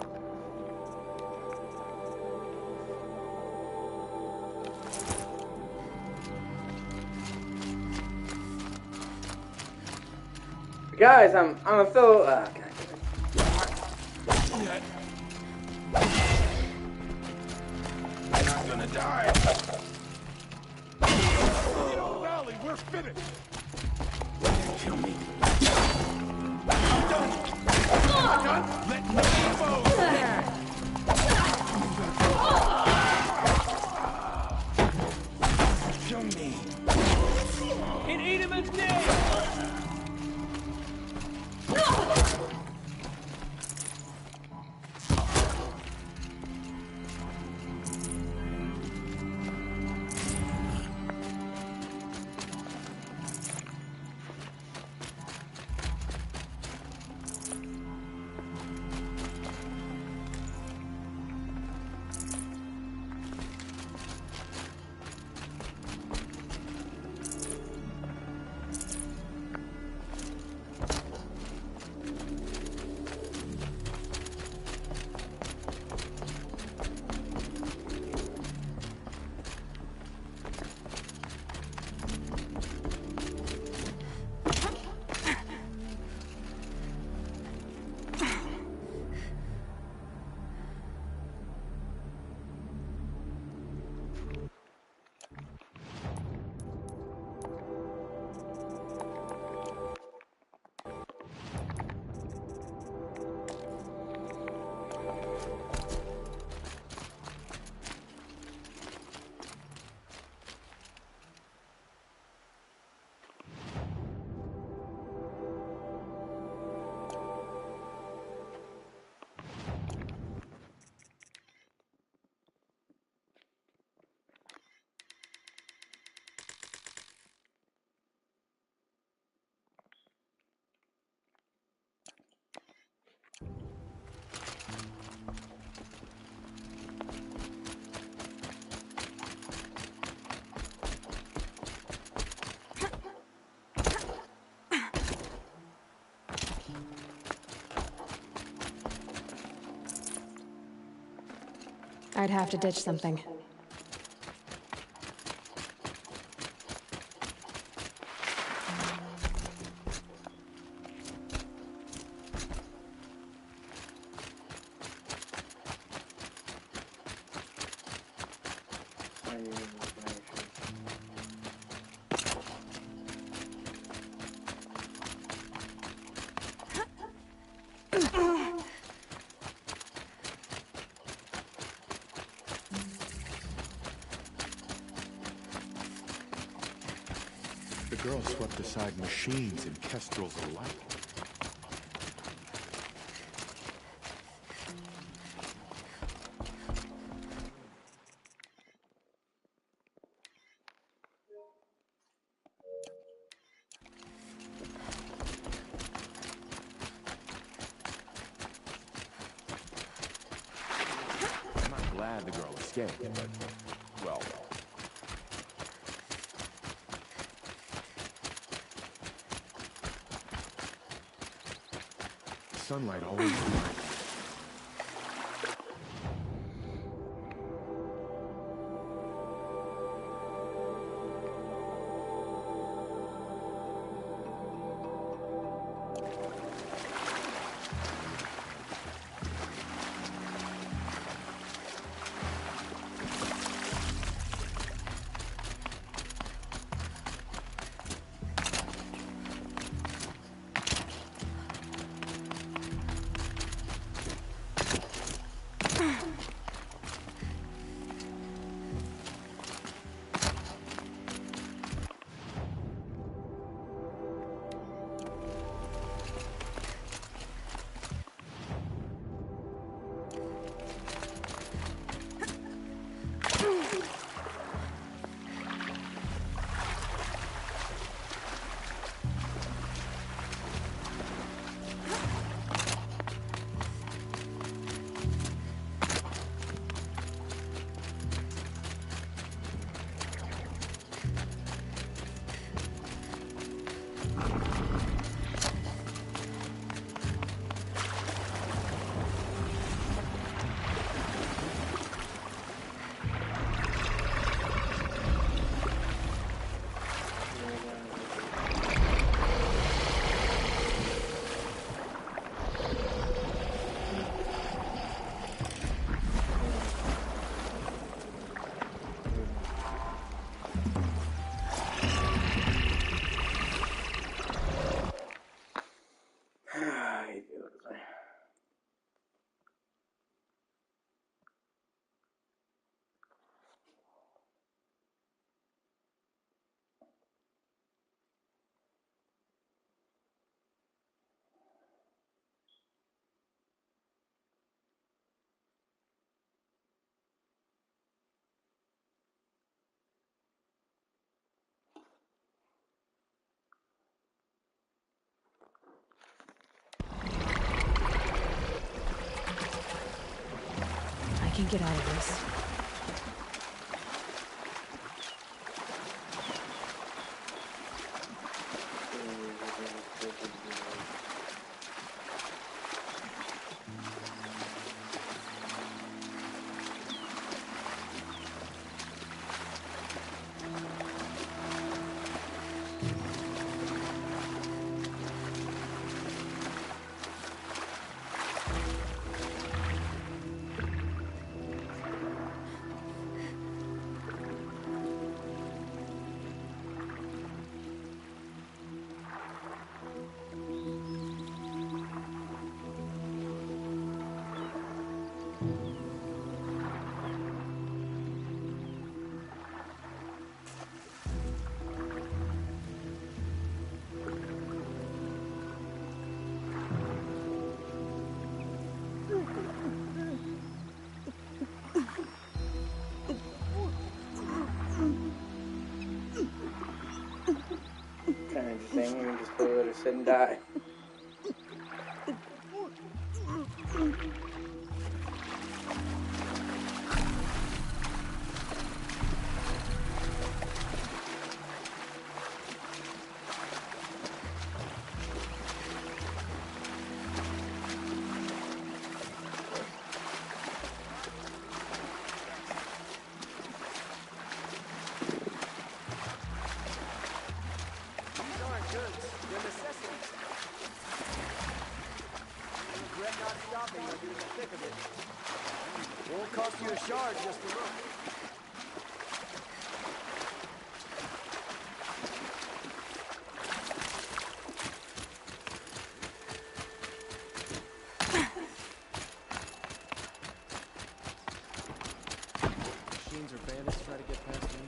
Guys, I'm a fellow. God damn it.
You're not gonna die. Valley, we're finished. Kill me. I'm done. I'm done. Let no foe stand. Kill me. In Edaman's name.
I'd have to ditch something.
The girl swept aside machines and kestrels alike. I'm not glad the girl escaped, but, well... Sunlight always
I can get out of this.
Kind of interesting. We can just go let her sit and die.
Won't cost you a shard just to look. Machines or bandits try to get past me.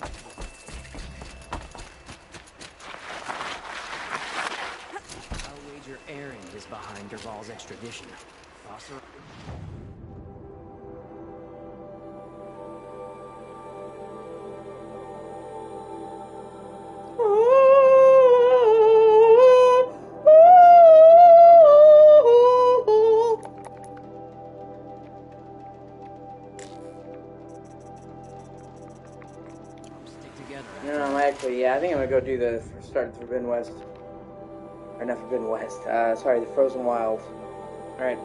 I'll wager Aaron is behind Derval's extradition. Foster.
No, actually, yeah, I think I'm gonna go do the start Forbidden West. Or not Forbidden West, sorry, the Frozen Wilds. Alright.